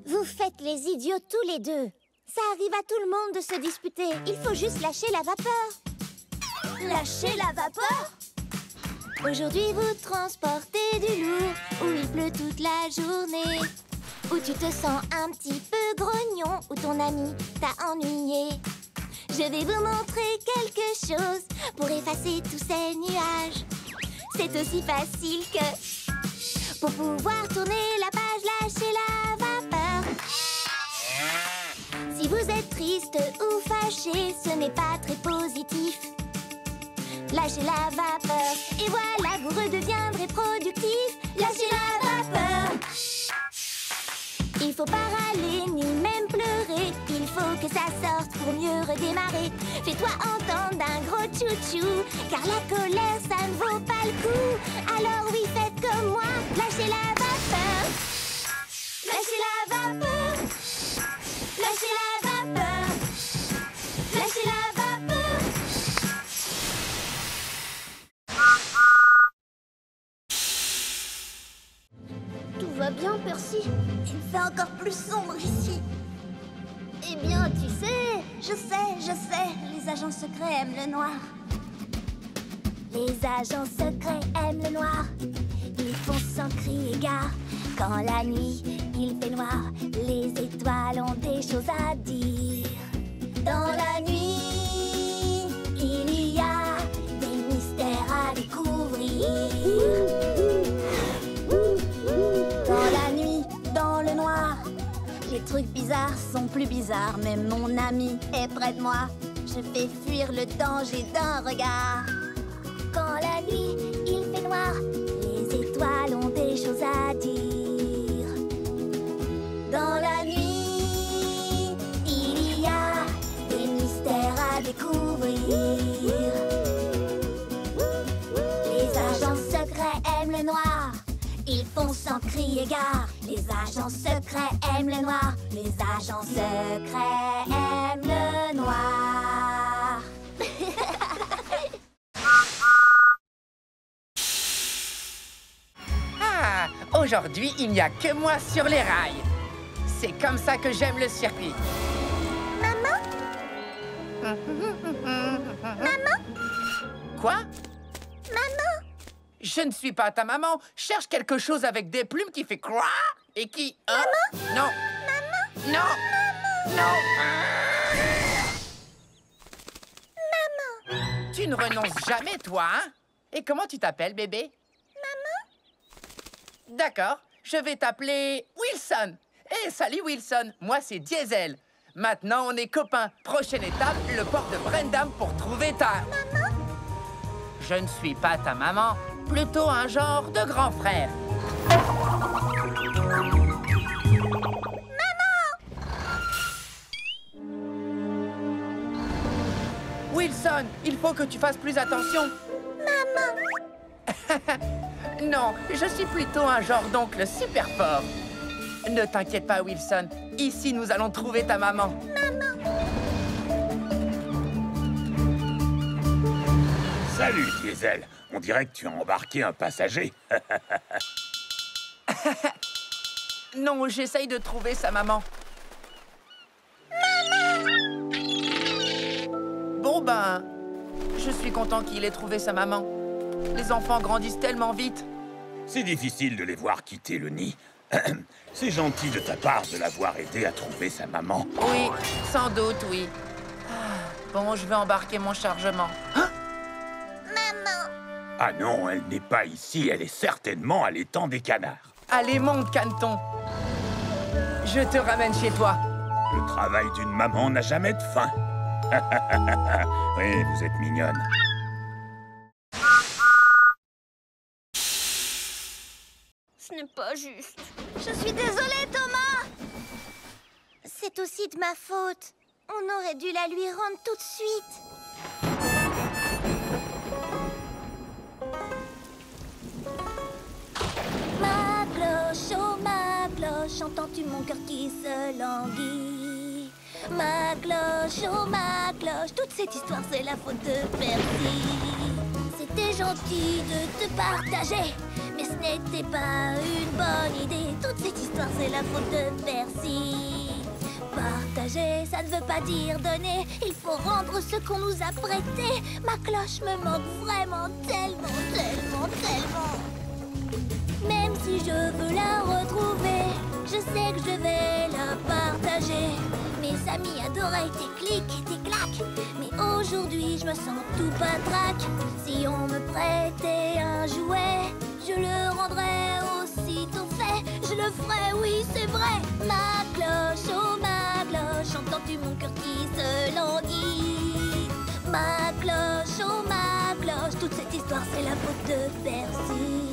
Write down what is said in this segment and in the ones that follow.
Vous faites les idiots tous les deux. Ça arrive à tout le monde de se disputer. Il faut juste lâcher la vapeur. Lâcher la vapeur? Aujourd'hui, vous transportez du lourd, où il pleut toute la journée, où tu te sens un petit peu grognon, où ton ami t'a ennuyé. Je vais vous montrer quelque chose pour effacer tous ces nuages. C'est aussi facile que... Pour pouvoir tourner la page, lâchez la vapeur. Si vous êtes triste ou fâché, ce n'est pas très positif. Lâchez la vapeur et voilà, vous redeviendrez productif. Lâchez la vapeur. Il faut pas râler ni même pleurer. Il faut que ça sorte pour mieux redémarrer. Fais-toi entendre d'un gros tchou-tchou, car la colère, ça ne vaut pas le coup. Alors oui, faites comme moi, lâchez la vapeur. Lâchez la vapeur. Lâchez la vapeur. Lâchez la vapeur. Tout va bien, Percy? Il fait encore plus sombre ici. Eh bien, tu sais, je sais, les agents secrets aiment le noir. Les agents secrets aiment le noir. Ils font sans crier gare. Quand la nuit, il fait noir, les étoiles ont des choses à dire. Dans la nuit, il y a des mystères à découvrir. Dans la nuit, dans le noir, les trucs bizarres sont plus bizarres. Même mon ami est près de moi. Je fais fuir le danger d'un regard. Quand la nuit, il fait noir, les étoiles ont des choses à dire. Dans la nuit, il y a des mystères à découvrir. Les agents secrets aiment le noir. Ils font sans crier gare. Les agents secrets aiment le noir. Les agents secrets aiment le noir. Ah, aujourd'hui, il n'y a que moi sur les rails. C'est comme ça que j'aime le circuit. Maman? Maman? Quoi? Maman? Je ne suis pas ta maman. Cherche quelque chose avec des plumes qui fait quoi et qui... Maman? Non. Maman? Non. Non. Maman? Tu ne renonces jamais, toi, hein? Et comment tu t'appelles, bébé? Maman? D'accord, je vais t'appeler Wilson. Eh, salut Wilson, moi c'est Diesel. Maintenant, on est copains. Prochaine étape, le port de Brendam pour trouver ta... Maman? Je ne suis pas ta maman, plutôt un genre de grand frère. Wilson, il faut que tu fasses plus attention. Maman? Non, je suis plutôt un genre d'oncle super fort. Ne t'inquiète pas, Wilson. Ici, nous allons trouver ta maman. Maman? Salut, Diesel. On dirait que tu as embarqué un passager. Non, j'essaye de trouver sa maman. Maman? Bon, ben, je suis content qu'il ait trouvé sa maman. Les enfants grandissent tellement vite. C'est difficile de les voir quitter le nid. C'est gentil de ta part de l'avoir aidé à trouver sa maman. Oui, sans doute, oui. Bon, je vais embarquer mon chargement. Hein? Maman? Ah non, elle n'est pas ici. Elle est certainement à l'étang des canards. Allez, monte, Caneton. Je te ramène chez toi. Le travail d'une maman n'a jamais de fin. Oui, vous êtes mignonne. Ce n'est pas juste. Je suis désolée, Thomas. C'est aussi de ma faute. On aurait dû la lui rendre tout de suite. Ma cloche, oh ma cloche, entends-tu mon cœur qui se languit? Ma cloche, oh ma cloche, toute cette histoire c'est la faute de Percy. C'était gentil de te partager, mais ce n'était pas une bonne idée. Toute cette histoire, c'est la faute de Percy. Partager, ça ne veut pas dire donner. Il faut rendre ce qu'on nous a prêté. Ma cloche me manque vraiment tellement, tellement, tellement. Même si je veux la retrouver, je sais que je vais la partager. Mes amis adoraient tes clics et tes claques, mais aujourd'hui je me sens tout patraque. Si on me prêtait un jouet, je le rendrais aussitôt fait. Je le ferais, oui c'est vrai. Ma cloche, oh ma cloche, entends-tu mon cœur qui se languit? Ma cloche, oh ma cloche, toute cette histoire c'est la faute de Percy.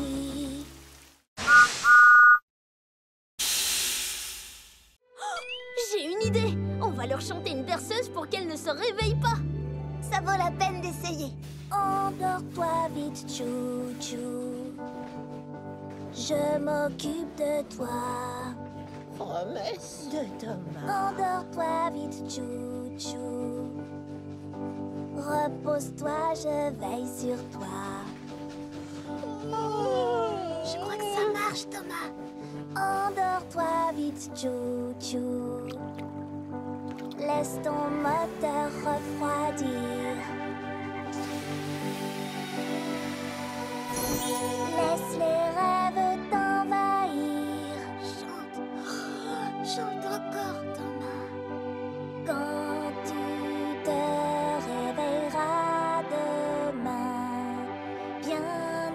J'ai une idée! On va leur chanter une berceuse pour qu'elles ne se réveillent pas! Ça vaut la peine d'essayer. Endors-toi vite, chou-chou. Je m'occupe de toi. Promesse de Thomas. Endors-toi vite, chou-chou. Repose-toi, je veille sur toi. Je crois que ça marche, Thomas. Endors-toi vite, chou-chou. Laisse ton moteur refroidir. Laisse les rêves t'envahir. Chante encore, Thomas. Quand tu te réveilleras demain, bien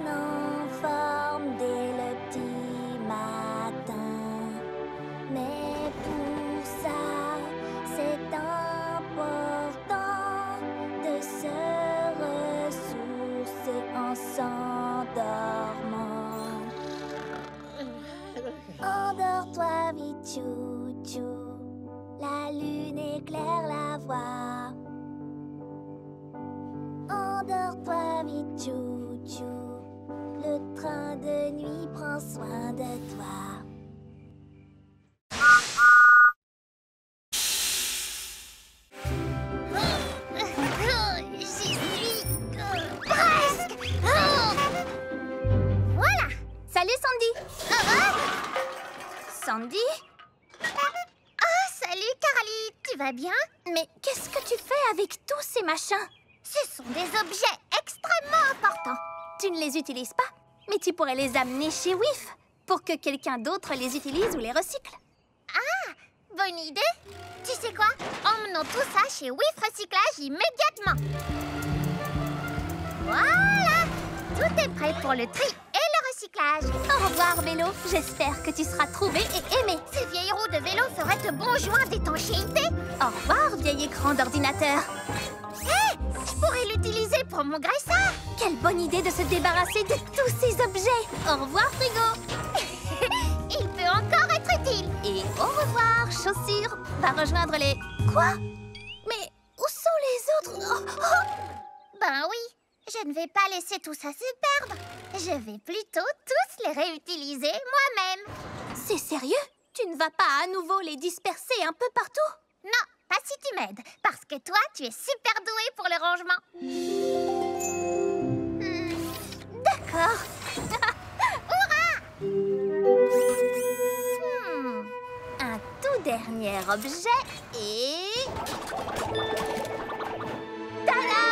en forme dès le petit matin. Mais pour ça, c'est important de se ressourcer en s'endormant. Endors-toi vite, chou-chou. La lune éclaire la voie. Endors-toi vite, chou-chou. Le train de nuit prend soin de toi. J'y suis presque. Voilà! Salut, Sandy! Sandy? Salut, Carly. Tu vas bien? Mais qu'est-ce que tu fais avec tous ces machins? Ce sont des objets extrêmement importants. Tu ne les utilises pas, mais tu pourrais les amener chez WIF pour que quelqu'un d'autre les utilise ou les recycle. Bonne idée. Tu sais quoi? Emmenons tout ça chez WIF Recyclage immédiatement. Voilà! Tout est prêt pour le tri et le recyclage. Au revoir, vélo. J'espère que tu seras trouvé et aimé. Ces vieilles roues de vélo feraient de bons joints d'étanchéité. Au revoir, vieil écran d'ordinateur. Hé! Je pourrais l'utiliser pour mon graisseur. Quelle bonne idée de se débarrasser de tous ces objets. Au revoir, frigo. Il peut encore être utile. Et au revoir, chaussures. Va rejoindre les... Quoi? Mais où sont les autres? Ben oui, je ne vais pas laisser tout ça se perdre. Je vais plutôt tous les réutiliser moi-même. C'est sérieux? Tu ne vas pas à nouveau les disperser un peu partout? Non, pas si tu m'aides, parce que toi, tu es super doué pour le rangement. D'accord. Un tout dernier objet et... Tada!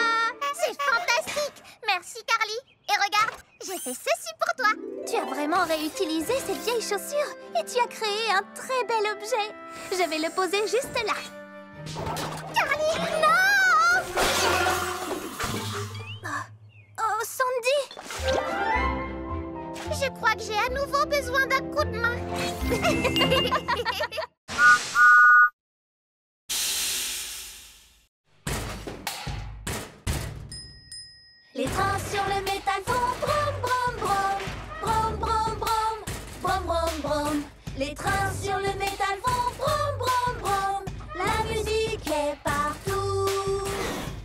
C'est fantastique! Merci, Carly. Et regarde, j'ai fait ceci pour toi. Tu as vraiment réutilisé ces vieilles chaussures et tu as créé un très bel objet. Je vais le poser juste là. Carly, non! Oh, Sandy! Je crois que j'ai à nouveau besoin d'un coup de main. Les trains sur le métal font brom brom brom, brom brom brom, brom brom brom. Les trains sur le métal font brom brom brom. La musique est partout.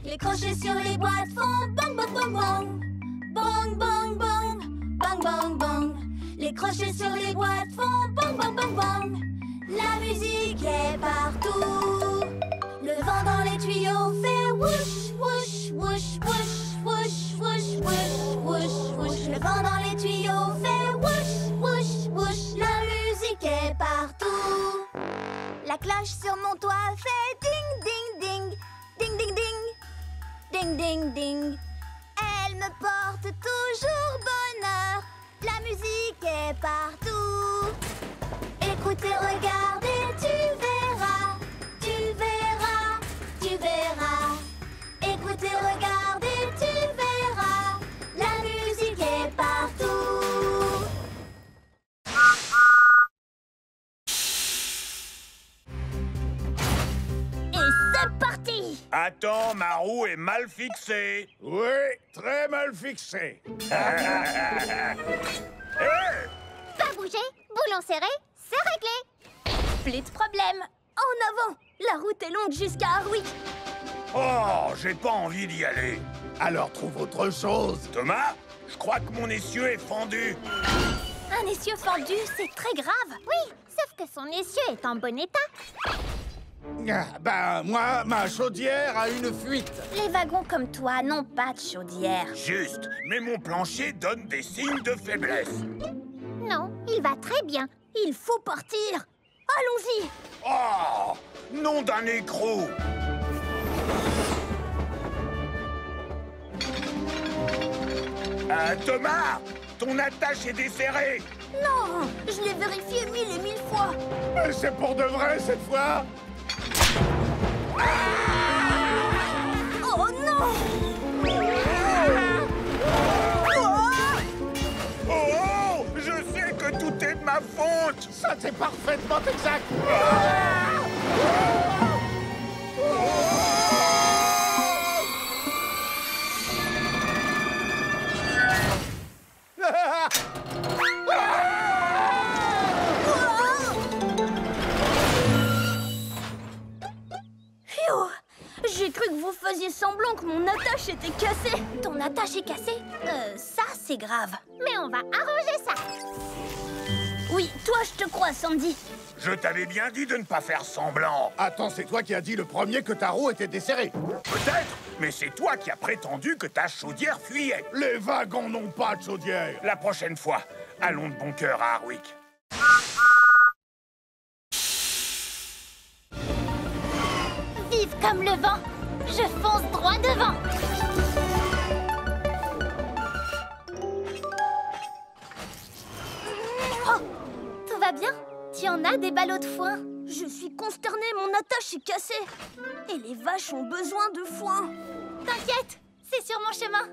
Les crochets sur les boîtes font bang bang bang bang, bang bang bang, bang bang bang. Les crochets sur les boîtes font bang bang bang bang. La musique est partout. Le vent dans les tuyaux fait whoosh whoosh whoosh whoosh whoosh whoosh whoosh whoosh whoosh. Le vent dans les tuyaux fait whoosh est partout. La cloche sur mon toit fait ding ding ding, ding ding ding, ding ding ding. Elle me porte toujours bonheur. La musique est partout. Écoutez, regardez, tu verras, tu verras, tu verras. Écoutez, regardez, tu verras. La musique est partout. Et c'est parti! Attends, ma roue est mal fixée. Oui, très mal fixé. Hey! Pas bouger, boulon serré, c'est réglé. Plus de problème. En avant! La route est longue jusqu'à Harwick. Oh, j'ai pas envie d'y aller. Alors trouve autre chose. Thomas, je crois que mon essieu est fendu. Un essieu fendu, c'est très grave. Oui, sauf que son essieu est en bon état. Ah, ben, moi, ma chaudière a une fuite. Les wagons comme toi n'ont pas de chaudière. Juste, mais mon plancher donne des signes de faiblesse. Non, il va très bien. Il faut partir. Allons-y. Oh, nom d'un écrou. Thomas, ton attache est desserrée. Non, je l'ai vérifié 1000 et 1000 fois. Mais c'est pour de vrai cette fois. Oh non! Oh, je sais que tout est de ma faute. Ça, c'est parfaitement exact. Phew! J'ai cru que vous faisiez semblant que mon attache était cassée. Ton attache est cassée? Ça, c'est grave. Mais on va arranger ça. Oui, toi, je te crois, Sandy. Je t'avais bien dit de ne pas faire semblant. Attends, c'est toi qui as dit le premier que ta roue était desserrée. Peut-être, mais c'est toi qui as prétendu que ta chaudière fuyait. Les wagons n'ont pas de chaudière. La prochaine fois, allons de bon cœur à Harwick. Vive comme le vent, je fonce droit devant. Oh, tout va bien? Tu en as des ballots de foin? Je suis consternée, mon attache est cassée. Et les vaches ont besoin de foin. T'inquiète, c'est sur mon chemin.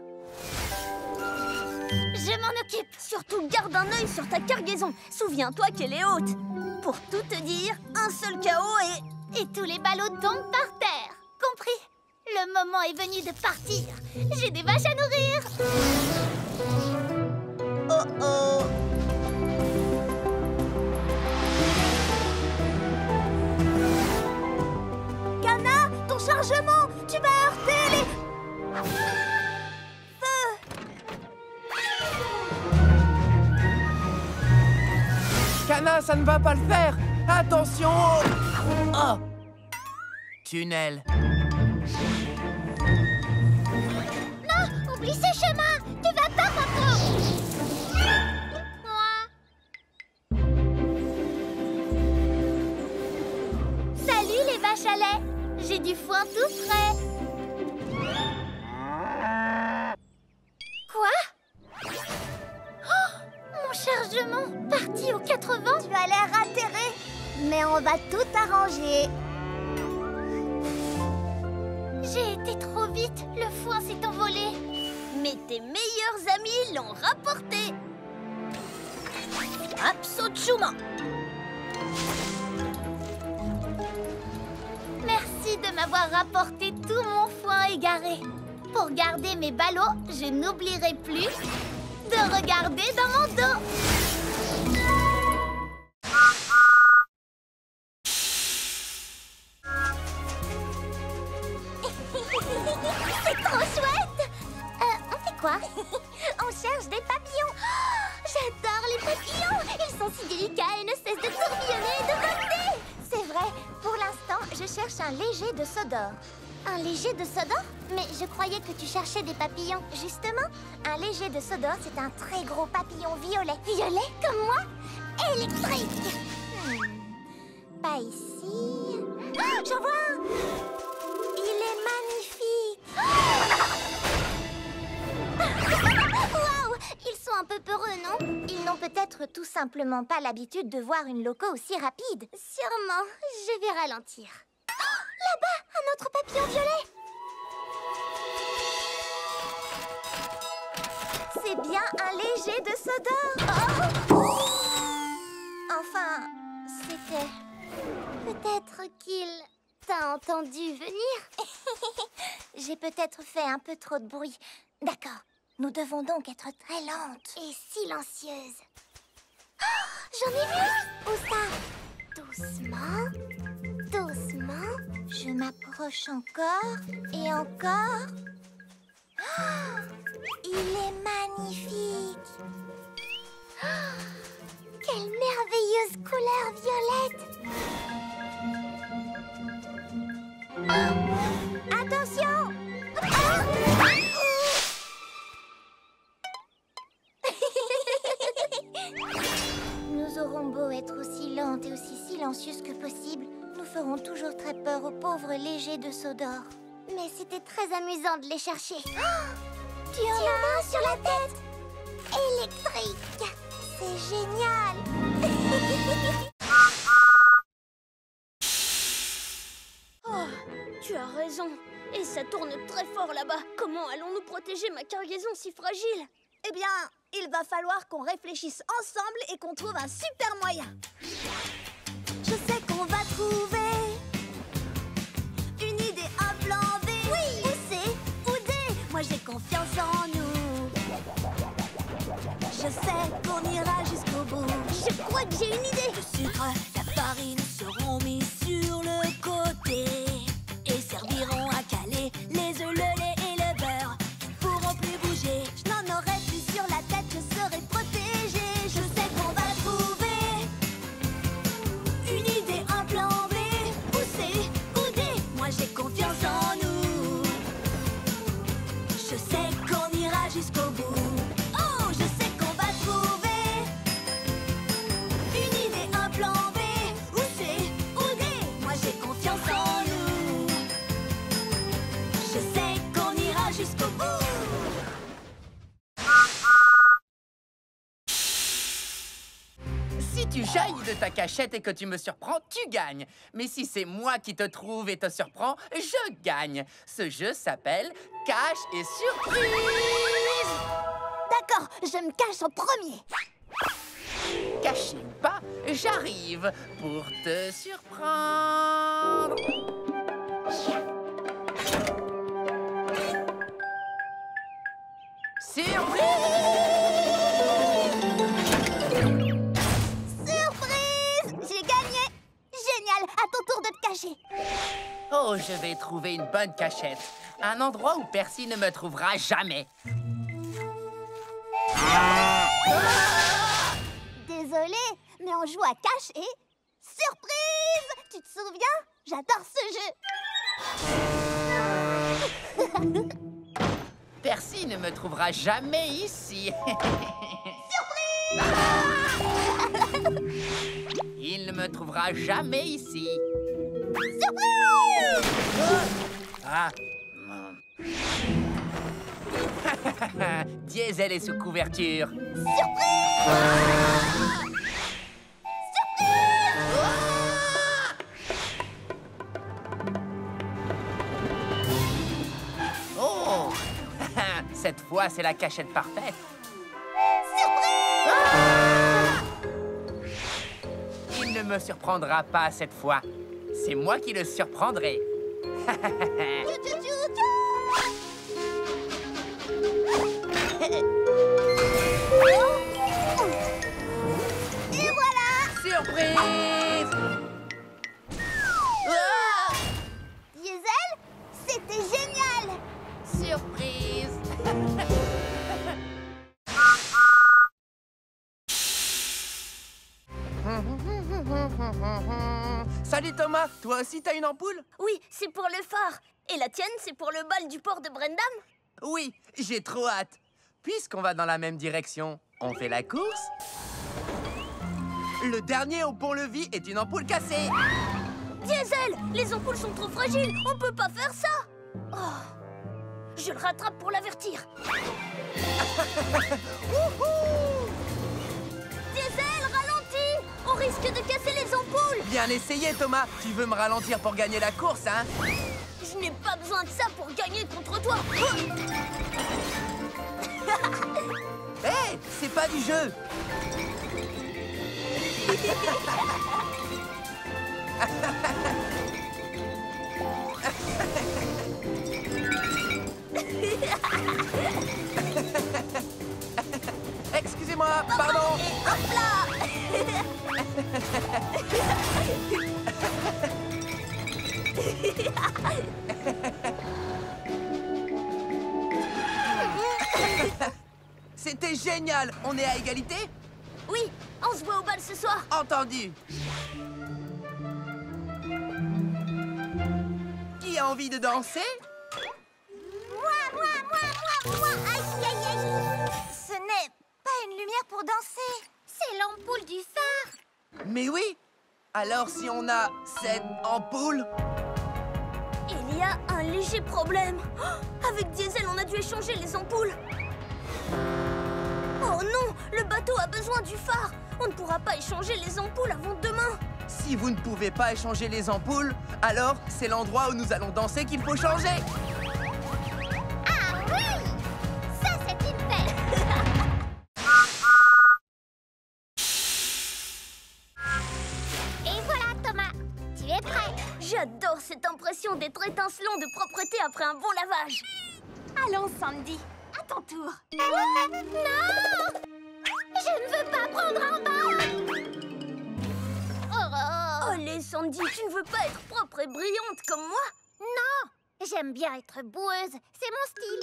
Je m'en occupe. Surtout garde un œil sur ta cargaison. Souviens-toi qu'elle est haute. Pour tout te dire, un seul chaos et tous les ballots tombent par terre. Compris? Le moment est venu de partir. J'ai des vaches à nourrir. Oh oh. Kana, ton chargement, tu vas heurter les... Feu. Kana, ça ne va pas le faire. Attention au... Oh. Tunnel. Non, oublie ce chemin. Tu vas pas, Coco. Salut les vaches à lait. J'ai du foin tout frais. Quoi? Oh, mon chargement parti aux 80. Tu as l'air atterré. Mais on va tout arranger. J'ai été trop vite. Le foin s'est envolé. Mais tes meilleurs amis l'ont rapporté. Absolument. Merci de m'avoir rapporté tout mon foin égaré. Pour garder mes ballots, je n'oublierai plus de regarder dans mon dos. C'est trop chouette! On fait quoi? On cherche des papillons. Oh, j'adore les papillons. Ils sont si délicats et ne cessent de tourbillonner et de voler. C'est vrai. Pour l'instant, je cherche un léger de Sodor. Un léger de Sodor? Mais je croyais que tu cherchais des papillons. Justement, un léger de Sodor, c'est un très gros papillon violet. Violet comme moi? Électrique! Pas ici. Ah, j'en vois un! Il est magnifique! Waouh! Ils sont un peu peureux, non? Ils n'ont peut-être tout simplement pas l'habitude de voir une loco aussi rapide. Sûrement. Je vais ralentir. Oh, là-bas, un autre papillon violet! C'est bien un léger de Sodor. Oh! Enfin, c'était... Peut-être qu'il t'a entendu venir. J'ai peut-être fait un peu trop de bruit. D'accord, nous devons donc être très lentes. Et silencieuses. Oh, j'en ai vu! Où ça? Doucement, doucement. Je m'approche encore et encore. Oh, il est magnifique. Oh, quelle merveilleuse couleur violette. Oh, attention. Nous aurons beau être aussi lentes et aussi silencieuses que possible, nous ferons toujours très peur aux pauvres légers de Sodor. Mais c'était très amusant de les chercher. Oh, tu en as un sur la tête. Électrique. C'est génial. Oh, tu as raison. Et ça tourne très fort là-bas. Comment allons-nous protéger ma cargaison si fragile? Eh bien, il va falloir qu'on réfléchisse ensemble et qu'on trouve un super moyen. Je sais qu'on va trouver une idée, un plan B. Oui! Ou C, ou D. Moi, j'ai confiance en nous. Je sais qu'on ira jusqu'au bout. Je crois que j'ai une idée. Le sucre, la farine seront mis sur le côté et serviront à caler les œufs, le lait et le beurre. Ils pourront plus bouger. Je n'en aurai plus sur la tête, je serai protégée. Je sais qu'on va trouver une idée, un plan B. Ou C, ou D. Moi j'ai confiance en nous. Je sais qu'on ira jusqu'au bout. Oh, je sais qu'on va trouver une idée, un plan B. Ou C, ou D. Moi j'ai confiance en nous. Je sais qu'on ira jusqu'au bout. Si tu jaillis de ta cachette et que tu me surprends, tu gagnes. Mais si c'est moi qui te trouve et te surprends, je gagne. Ce jeu s'appelle Cache et Surprise. D'accord, je me cache en premier. Caché ou pas, j'arrive pour te surprendre. Surprise! J'ai gagné! Génial! À ton tour de te cacher. Oh, je vais trouver une bonne cachette. Un endroit où Percy ne me trouvera jamais. Désolée, mais on joue à cache et... Surprise! Tu te souviens? J'adore ce jeu. Percy ne me trouvera jamais ici. Surprise! Il ne me trouvera jamais ici. Surprise! Ah. Diesel est sous couverture. Surprise! Oh! Cette fois, c'est la cachette parfaite. Surprise! Il ne me surprendra pas cette fois. C'est moi qui le surprendrai. Et voilà! Surprise! Ah! Diesel, c'était génial! Surprise! Salut Thomas, toi aussi t'as une ampoule? Oui, c'est pour le phare. Et la tienne, c'est pour le bal du port de Brendam? Oui, j'ai trop hâte. Puisqu'on va dans la même direction, on fait la course? Le dernier au pont-levis est une ampoule cassée. Diesel, les ampoules sont trop fragiles. On peut pas faire ça. Oh. Je le rattrape pour l'avertir. Diesel, ralentis. On risque de casser les ampoules. Bien essayé, Thomas. Tu veux me ralentir pour gagner la course, hein? Je n'ai pas besoin de ça pour gagner contre toi. Hé, c'est pas du jeu. Excusez-moi, pardon. Et hop là. C'était génial. On est à égalité? Oui, on se voit au bal ce soir. Entendu. Qui a envie de danser? Moi. Aïe, aïe, aïe. Ce n'est pas une lumière pour danser. C'est l'ampoule du phare. Mais oui. Alors si on a cette ampoule... Il y a un léger problème. Oh, avec Diesel, on a dû échanger les ampoules. Oh non, le bateau a besoin du phare. On ne pourra pas échanger les ampoules avant demain. Si vous ne pouvez pas échanger les ampoules, alors c'est l'endroit où nous allons danser qu'il faut changer. Ah oui! Ça, c'est une belle. Et voilà, Thomas. Tu es prêt? J'adore cette impression d'être étincelant de propreté après un bon lavage. Allons, Sandy. À ton tour. Non! Je ne veux pas prendre un bain! Allez, Sandy, tu ne veux pas être propre et brillante comme moi? Non! J'aime bien être boueuse. C'est mon style.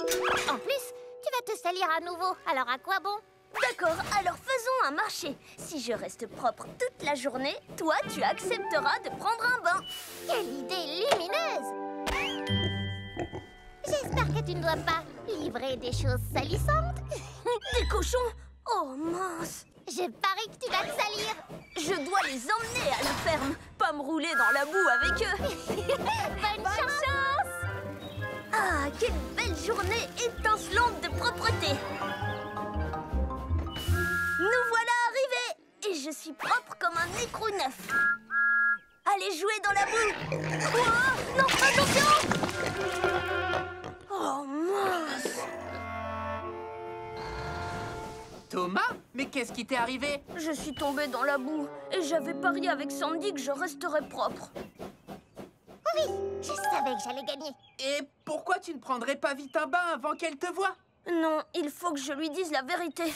En plus, tu vas te salir à nouveau. Alors à quoi bon? D'accord, alors faisons un marché. Si je reste propre toute la journée, toi, tu accepteras de prendre un bain. Quelle idée lumineuse! J'espère que tu ne dois pas livrer des choses salissantes. Des cochons? Oh mince! Je parie que tu vas te salir. Je dois les emmener à la ferme, pas me rouler dans la boue avec eux. Bonne chance! Ah, quelle belle journée étincelante de propreté! Nous voilà arrivés! Et je suis propre comme un écrou neuf. Allez jouer dans la boue! Oh, non, attention! Oh mince! Thomas, mais qu'est-ce qui t'est arrivé? Je suis tombée dans la boue et j'avais parié avec Sandy que je resterais propre. Oui, je savais que j'allais gagner. Et pourquoi tu ne prendrais pas vite un bain avant qu'elle te voie? Non, il faut que je lui dise la vérité.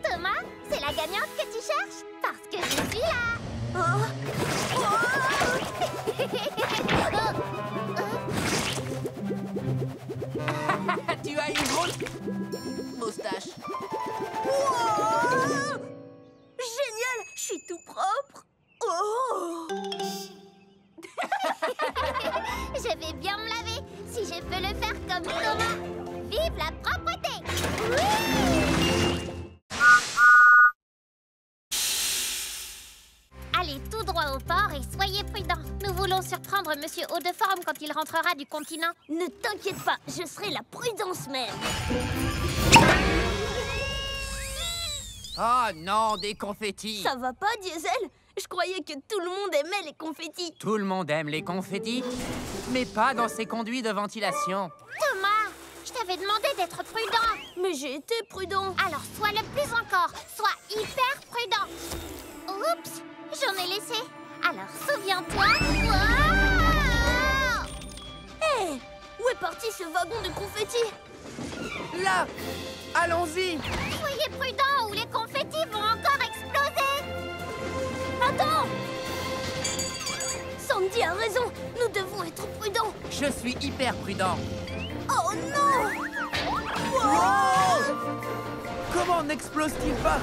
Thomas, c'est la gagnante que tu cherches? Parce que je suis là. Oh. Tu as une grosse moustache. Wow! Génial, je suis tout propre. Oh! Je vais bien me laver si je peux le faire comme Thomas. Vive la propreté! Oui! Allez tout droit au port et soyez prudents. Nous voulons surprendre Monsieur Haut-de-Forme quand il rentrera du continent. Ne t'inquiète pas, je serai la prudence même. Oh non, des confettis. Ça va pas, Diesel? Je croyais que tout le monde aimait les confettis. Tout le monde aime les confettis, mais pas dans ces conduits de ventilation. Thomas, je t'avais demandé d'être prudent. Mais j'ai été prudent. Alors sois le plus encore. Sois hyper prudent. Oups, j'en ai laissé. Alors souviens-toi. Wow! Hé! Où est parti ce wagon de confettis? Là, allons-y. Soyez prudents ou les confettis vont encore exploser. Attends! Sandy a raison. Nous devons être prudents. Je suis hyper prudent. Oh non! Oh! Comment n'explose-t-il pas?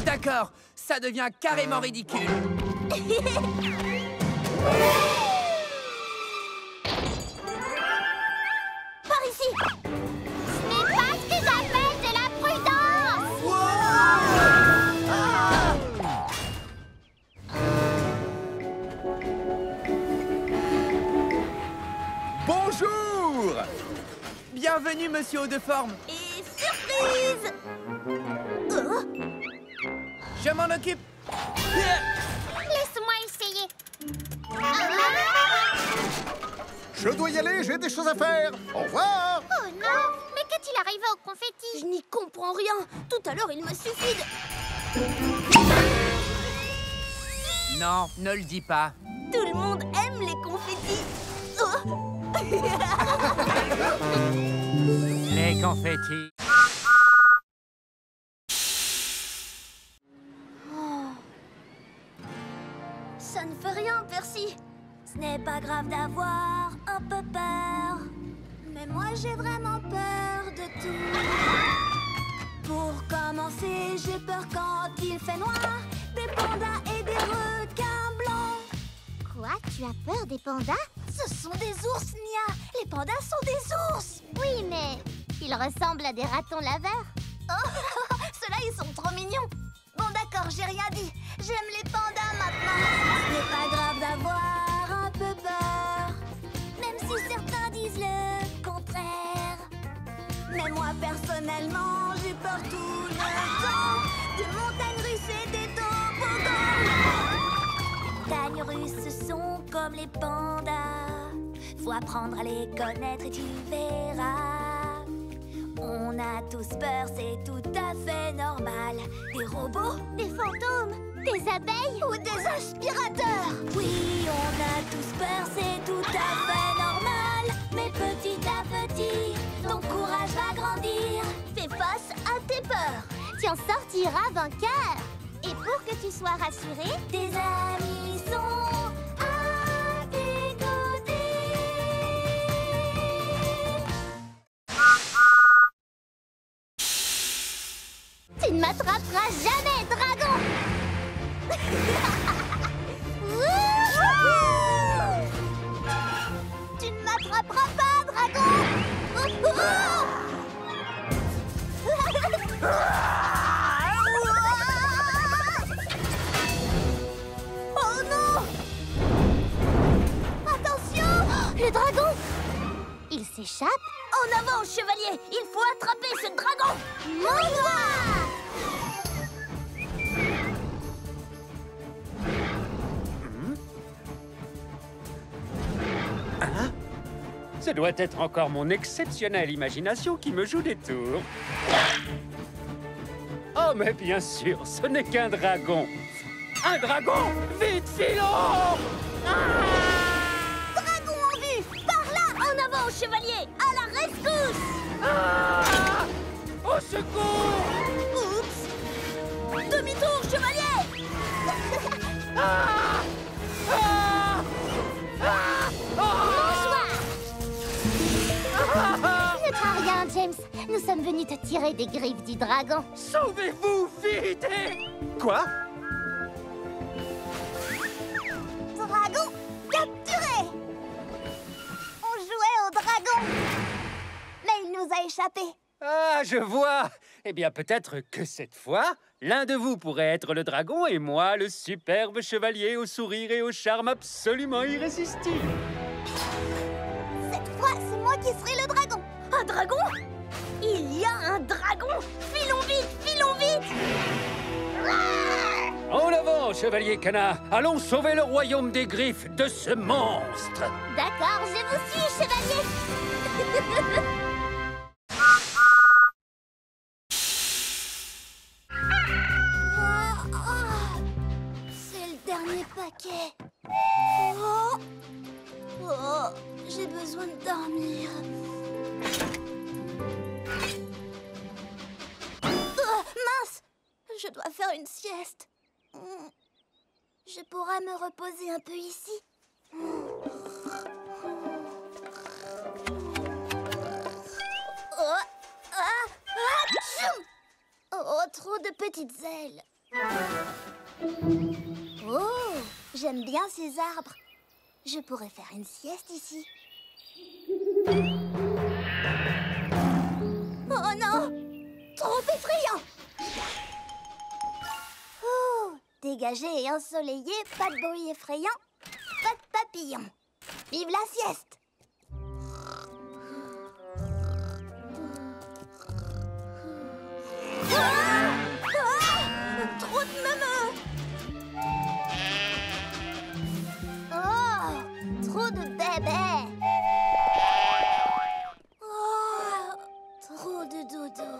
D'accord, ça devient carrément ridicule. Par ici! Ce n'est pas ce que j'appelle de la prudence. Bienvenue, monsieur haut de forme. Et surprise! Je m'en occupe. Laisse-moi essayer. Je dois y aller, j'ai des choses à faire. Au revoir. Oh non! Mais qu'est-il arrivé au confetti? Je n'y comprends rien. Tout à l'heure, il me suffit de... Non, ne le dis pas. Tout le monde aime les confettis. Oh. Les confettis. Ça ne fait rien, Percy. Ce n'est pas grave d'avoir un peu peur. Mais moi, j'ai vraiment peur de tout. Pour commencer, j'ai peur quand il fait noir. Des pandas et des requins blancs. Quoi? Tu as peur des pandas? Ce sont des ours, Nia. Les pandas sont des ours. Oui, mais ils ressemblent à des ratons laveurs. Oh, ceux-là, ils sont trop mignons. Bon, d'accord, j'ai rien dit. J'aime les pandas maintenant. Ce n'est pas grave d'avoir un peu peur, même si certains disent le contraire. Mais moi, personnellement, j'ai peur tout le temps. Des montagnes russes et des toboggans. Montagnes russes sont comme les pandas. Faut apprendre à les connaître et tu verras. On a tous peur, c'est tout à fait normal. Des robots, Des fantômes? Des abeilles? ou des aspirateurs. Oui, on a tous peur, c'est tout à fait normal. Mais petit à petit, ton courage va grandir. Fais face à tes peurs. Tu en sortiras vainqueur. Et pour que tu sois rassuré, Tes amis sont à tes côtés. tu ne m'attraperas jamais, dragon! Tu ne m'attraperas pas, dragon. Oh non! Attention! Le dragon! Il s'échappe? En avant, chevalier! Il faut attraper ce dragon! Mon doigt! Ce doit être encore mon exceptionnelle imagination qui me joue des tours. Oh, mais bien sûr, ce n'est qu'un dragon. Un dragon! Vite, filons! Dragon en vue! Par là! En avant, chevalier! À la rescousse! Ah! Au secours! Oups! Demi-tour, chevalier! Ah! Ah! Ah! Ne crains rien, James. Nous sommes venus te tirer des griffes du dragon. Sauvez-vous, vite! Quoi? Dragon capturé! On jouait au dragon, mais il nous a échappé. Ah, je vois. Eh bien, peut-être que cette fois, l'un de vous pourrait être le dragon et moi, le superbe chevalier au sourire et au charme absolument irrésistible. Cette fois, c'est moi qui serai le dragon. Un dragon? Il y a un dragon! Filons vite, filons vite! En avant, chevalier canard. Allons sauver le royaume des griffes de ce monstre. D'accord, je vous suis, chevalier. C'est le dernier paquet. Oh, j'ai besoin de dormir. Mince! Je dois faire une sieste. Je pourrais me reposer un peu ici. Oh, trop de petites ailes. Oh, j'aime bien ces arbres. Je pourrais faire une sieste ici. Oh non! Trop effrayant! Oh, dégagé et ensoleillé, pas de bruit effrayant, pas de papillons. Vive la sieste! Trop de dodo.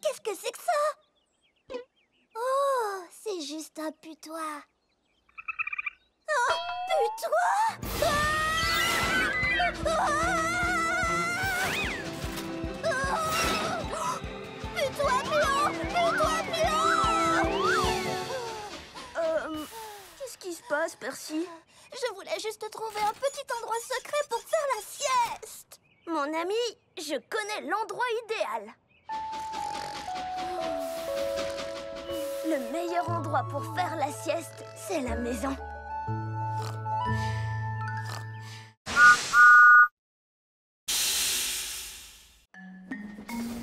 Qu'est-ce que c'est que ça? Oh, c'est juste un putois. Oh, putois! Putois blanc! Putois blanc! Qu'est-ce qui se passe, Percy? Je voulais juste trouver un petit endroit secret pour faire la sieste. Mon ami, je connais l'endroit idéal. Le meilleur endroit pour faire la sieste, c'est la maison.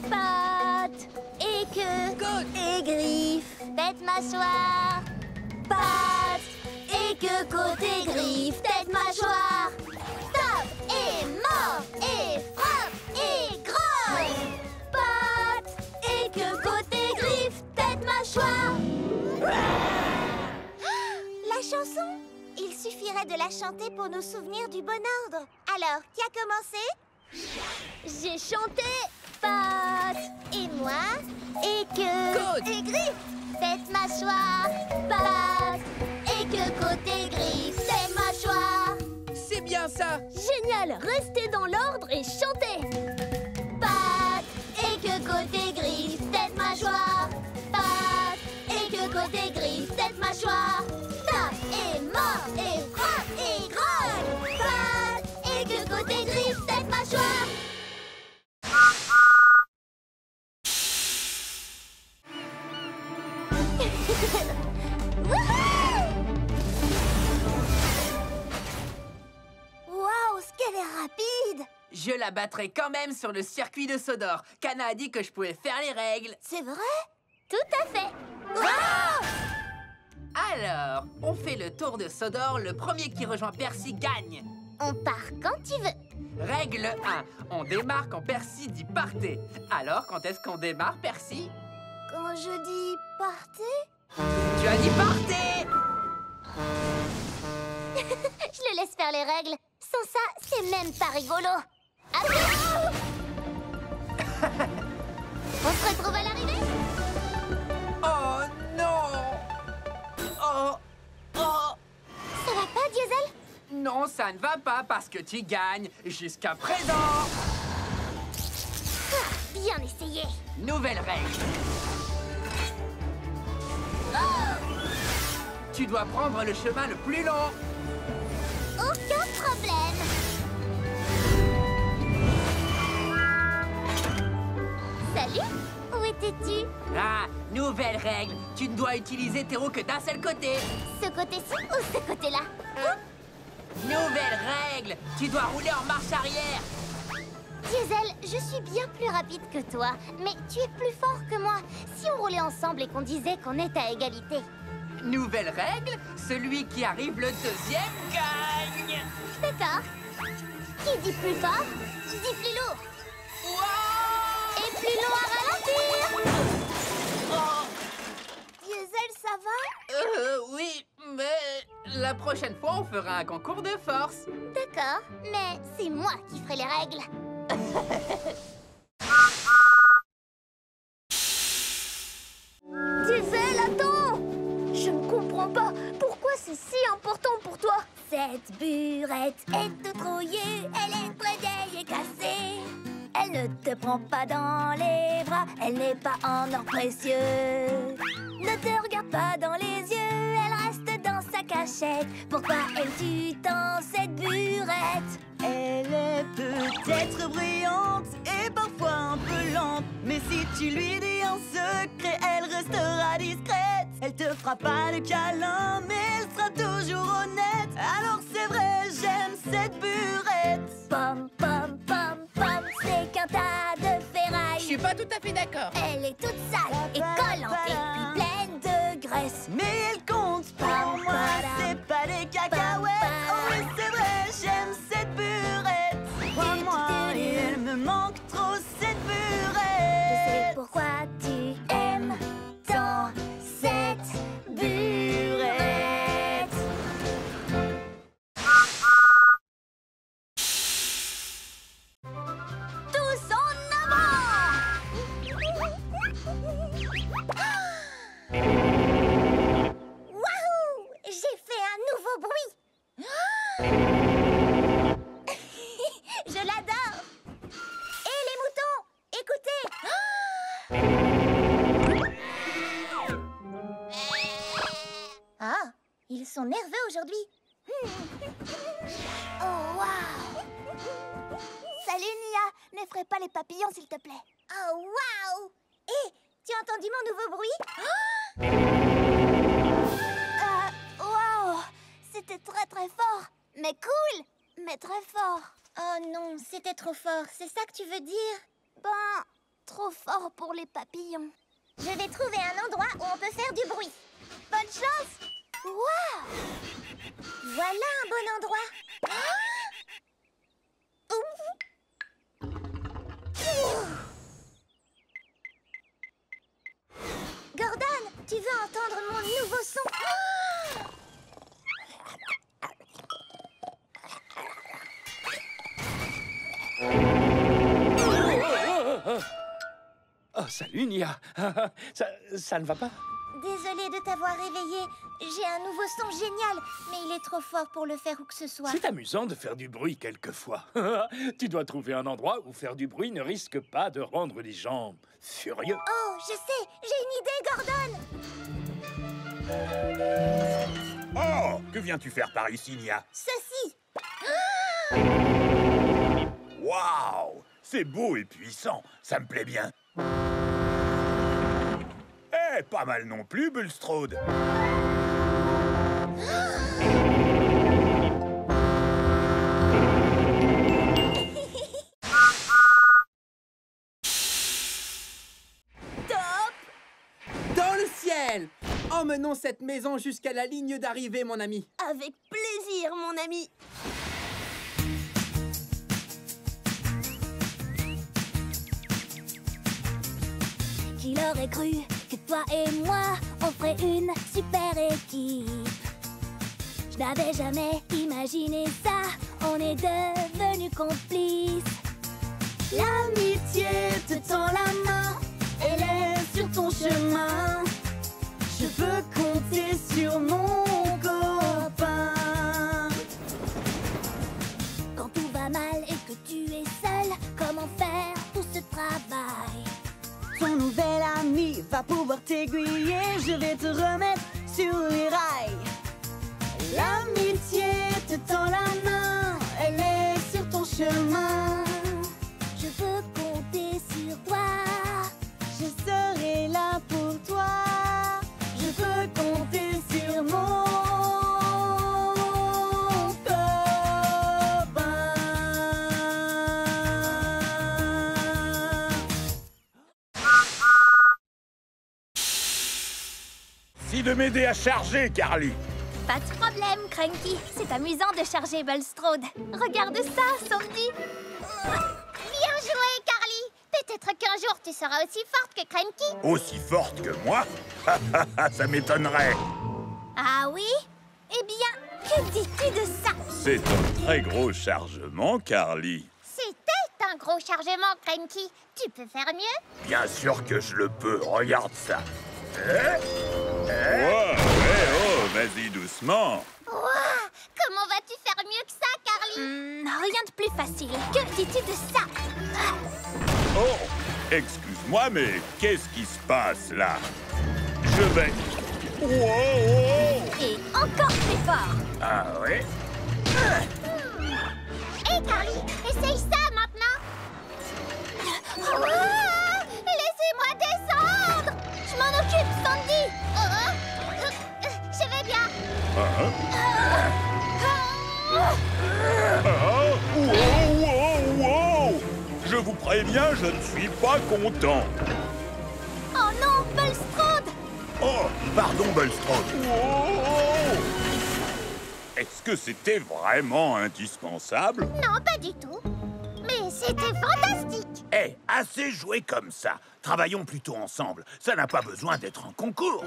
Pattes et queue et griffes, tête mâchoire. Pattes et queue, côte et griffes, tête mâchoire. Tape et mord et frappe et grogne. Pattes et queue, côte et griffes, tête mâchoire. La chanson? Il suffirait de la chanter pour nous souvenir du bon ordre. Alors, qui a commencé? J'ai chanté pattes Et moi? et queue Côte. et griffes, tête mâchoire. Pattes et queue, côte et griffes, tête mâchoire. C'est bien ça! Génial, restez dans l'ordre et chantez. Pattes et queue, côte et griffes, tête mâchoire. Pattes et queue, côte et griffes, tête mâchoire. Tape et mord et frappe et grogne. Pattes et queue, côte et griffes, tête mâchoire. Waouh, ce qu'elle est rapide! Je la battrai quand même sur le circuit de Sodor. Kana a dit que je pouvais faire les règles. C'est vrai? Tout à fait. Alors, on fait le tour de Sodor. Le premier qui rejoint Percy gagne. On part quand tu veux. Règle 1. On démarre quand Percy dit partez. Alors, quand est-ce qu'on démarre, Percy? Quand je dis partez? Tu as dit partez! Je le laisse faire les règles. Sans ça, c'est même pas rigolo. Attention! On se retrouve à l'arrivée? Oh non! Oh! Oh! Ça va pas, Diesel? Non, ça ne va pas parce que tu gagnes jusqu'à présent. Bien essayé. Nouvelle règle. Tu dois prendre le chemin le plus long. Aucun problème. Salut, où étais-tu? Ah, nouvelle règle. Tu ne dois utiliser tes roues que d'un seul côté. Ce côté-ci ou ce côté-là? Nouvelle règle. Tu dois rouler en marche arrière. Diesel, je suis bien plus rapide que toi, mais tu es plus fort que moi. Si on roulait ensemble et qu'on disait qu'on est à égalité. Nouvelle règle. Celui qui arrive le deuxième gagne. D'accord. Qui dit plus fort, dit plus lourd. Wow! Et plus long à ralentir. Oh, Diesel, ça va? oui, mais la prochaine fois, on fera un concours de force. D'accord, mais c'est moi qui ferai les règles. Diesel, attends! Je ne comprends pas. Pourquoi c'est si important pour toi? Cette burette est toute rouillée, elle est très vieille et cassée. Elle ne te prend pas dans les bras, elle n'est pas en or précieux. Ne te regarde pas dans les yeux, elle reste dans sa cachette. Pourquoi aimes-tu tant cette burette? Elle est peut-être brillante et parfois un peu lente, mais si tu lui dis un secret, elle restera discrète. Elle te fera pas de câlin, mais elle sera toujours honnête. Alors c'est vrai, j'aime cette burette. Pom, pom, pom, pom, c'est qu'un tas de Je ferraille. suis pas tout à fait d'accord. Elle est toute sale et collante et puis pleine de graisse. Mais elle compte pour moi, c'est pas des cacahuètes. Oh oui, c'est vrai, j'aime cette burette. Crois-moi, et elle me manque trop cette burette. Je sais pourquoi tu aimes tant cette burette. ferais pas les papillons, s'il te plaît? Oh, waouh! Hé, tu as entendu mon nouveau bruit? Waouh! C'était très très fort. Mais cool! Mais très fort. Oh non, c'était trop fort. C'est ça que tu veux dire? Ben, trop fort pour les papillons. Je vais trouver un endroit où on peut faire du bruit. Bonne chance! Waouh! Voilà un bon endroit. Gordon, tu veux entendre mon nouveau son? Oh, salut, Nia. Ça ne va pas? Désolée de t'avoir réveillé. J'ai un nouveau son génial, mais il est trop fort pour le faire où que ce soit. C'est amusant de faire du bruit quelquefois. Tu dois trouver un endroit où faire du bruit ne risque pas de rendre les gens furieux. Oh, je sais, j'ai une idée, Gordon. Oh, que viens-tu faire par ici, Nia? Ceci. Waouh! C'est beau et puissant, ça me plaît bien. Eh, pas mal non plus, Bulstrode. Dans le ciel! Emmenons cette maison jusqu'à la ligne d'arrivée, mon ami. Avec plaisir, mon ami. Qui l'aurait cru que toi et moi, on ferait une super équipe? Je n'avais jamais imaginé ça, on est devenus complices. L'amitié te tend la main, elle est sur ton chemin. Je peux compter sur mon copain. Quand tout va mal et que tu es seul, comment faire tout ce travail? Ton nouvel ami va pouvoir t'aiguiller. Je vais te remettre sur les rails. L'amitié te tend la main, elle est sur ton chemin. Je veux compter sur toi. Je serai là pour toi. Je peux compter sur mon Merci de m'aider à charger, Carly. Pas de problème, Cranky. C'est amusant de charger Bulstrode. Regarde ça, Sandy. Bien joué, Carly. Peut-être qu'un jour, tu seras aussi forte que Cranky. Aussi forte que moi? Ça m'étonnerait. Ah oui? Eh bien, que dis-tu de ça? C'est un très gros chargement, Carly. C'était un gros chargement, Cranky. Tu peux faire mieux? Bien sûr que je le peux. Regarde ça. Oh, vas-y doucement. Ouah, comment vas-tu faire mieux que ça, Carly? Rien de plus facile. Que dis-tu de ça? Oh, excuse-moi, mais qu'est-ce qui se passe là? Je vais... Wow! Et encore plus fort. Ah oui? Hé, Carly, essaye ça maintenant. Ouah, laissez-moi descendre. Je m'en occupe, Sandy. Je vais bien. Wow! Je vous préviens, je ne suis pas content. Oh non, Bulstrode. Oh, pardon, Bulstrode. Est-ce que c'était vraiment indispensable? Non, pas du tout. Mais c'était fantastique. Eh, assez joué comme ça. Travaillons plutôt ensemble. Ça n'a pas besoin d'être un concours.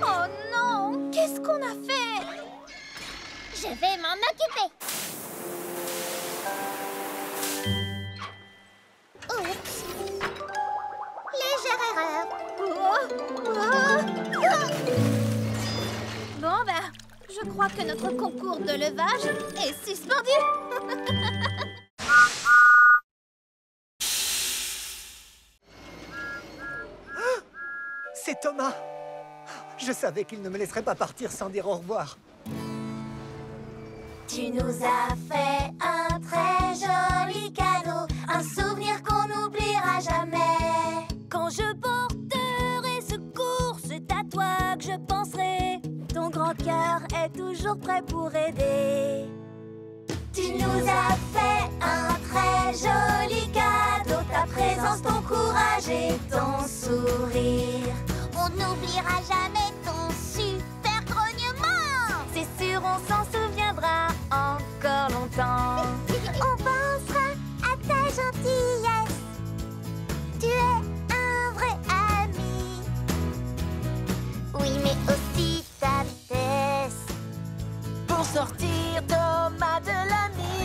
Oh non, qu'est-ce qu'on a fait? Je vais m'en occuper. Oups. Légère erreur. Bon, ben, je crois que notre concours de levage est suspendu. C'est Thomas. Je savais qu'il ne me laisserait pas partir sans dire au revoir. Tu nous as fait un très joli cadeau, un souvenir qu'on n'oubliera jamais. Quand je porterai secours, c'est à toi que je penserai. Ton grand cœur est toujours prêt pour aider. Tu nous as fait un très joli cadeau, ta présence, ton courage et ton sourire. On n'oubliera jamais ton super grognement. C'est sûr, on s'en souviendra encore longtemps. On pensera à ta gentillesse. Tu es un vrai ami. Oui, mais aussi ta vitesse Pour sortir Thomas de la mine.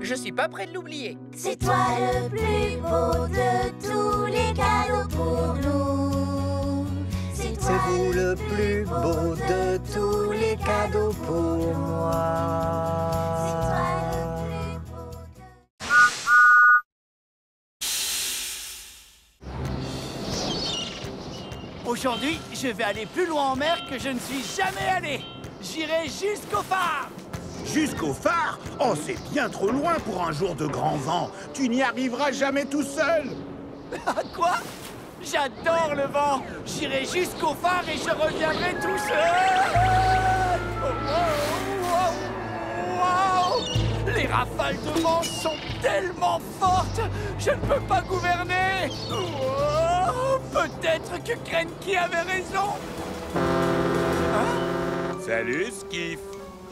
Je suis pas prêt de l'oublier. C'est toi le plus beau de tous les cadeaux pour nous. C'est vous le plus beau de tous les cadeaux pour moi. Aujourd'hui, je vais aller plus loin en mer que je ne suis jamais allé. J'irai jusqu'au phare. Jusqu'au phare? Oh, c'est bien trop loin pour un jour de grand vent. Tu n'y arriveras jamais tout seul. Quoi? J'adore le vent. J'irai jusqu'au phare et je reviendrai tout seul. Wow! Les rafales de vent sont tellement fortes. Je ne peux pas gouverner. Peut-être que Krenki avait raison. Salut, Skiff.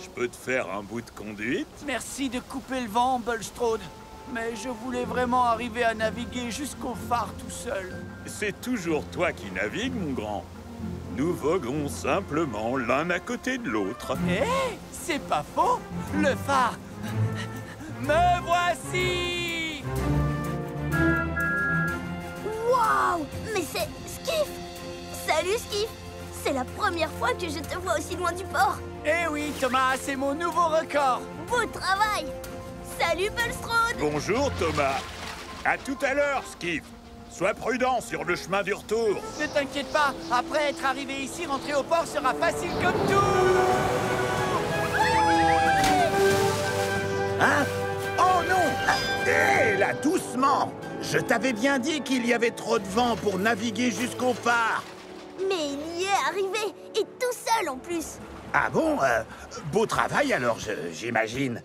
Je peux te faire un bout de conduite? Merci de couper le vent, Bulstrode. Mais je voulais vraiment arriver à naviguer jusqu'au phare tout seul. C'est toujours toi qui navigues, mon grand. Nous voguons simplement l'un à côté de l'autre. Hé, c'est pas faux. Le phare. Me voici. Waouh! Mais c'est Skiff! Salut Skiff! C'est la première fois que je te vois aussi loin du port. Eh oui, Thomas, c'est mon nouveau record. Beau travail! Salut Bulstrode! Bonjour, Thomas. À tout à l'heure, Skiff. Sois prudent sur le chemin du retour. Ne t'inquiète pas, après être arrivé ici, rentrer au port sera facile comme tout. Hein? Oh non! Hé, là, doucement! Je t'avais bien dit qu'il y avait trop de vent pour naviguer jusqu'au phare. Mais il y est arrivé, et tout seul en plus. Ah bon? Beau travail alors, j'imagine.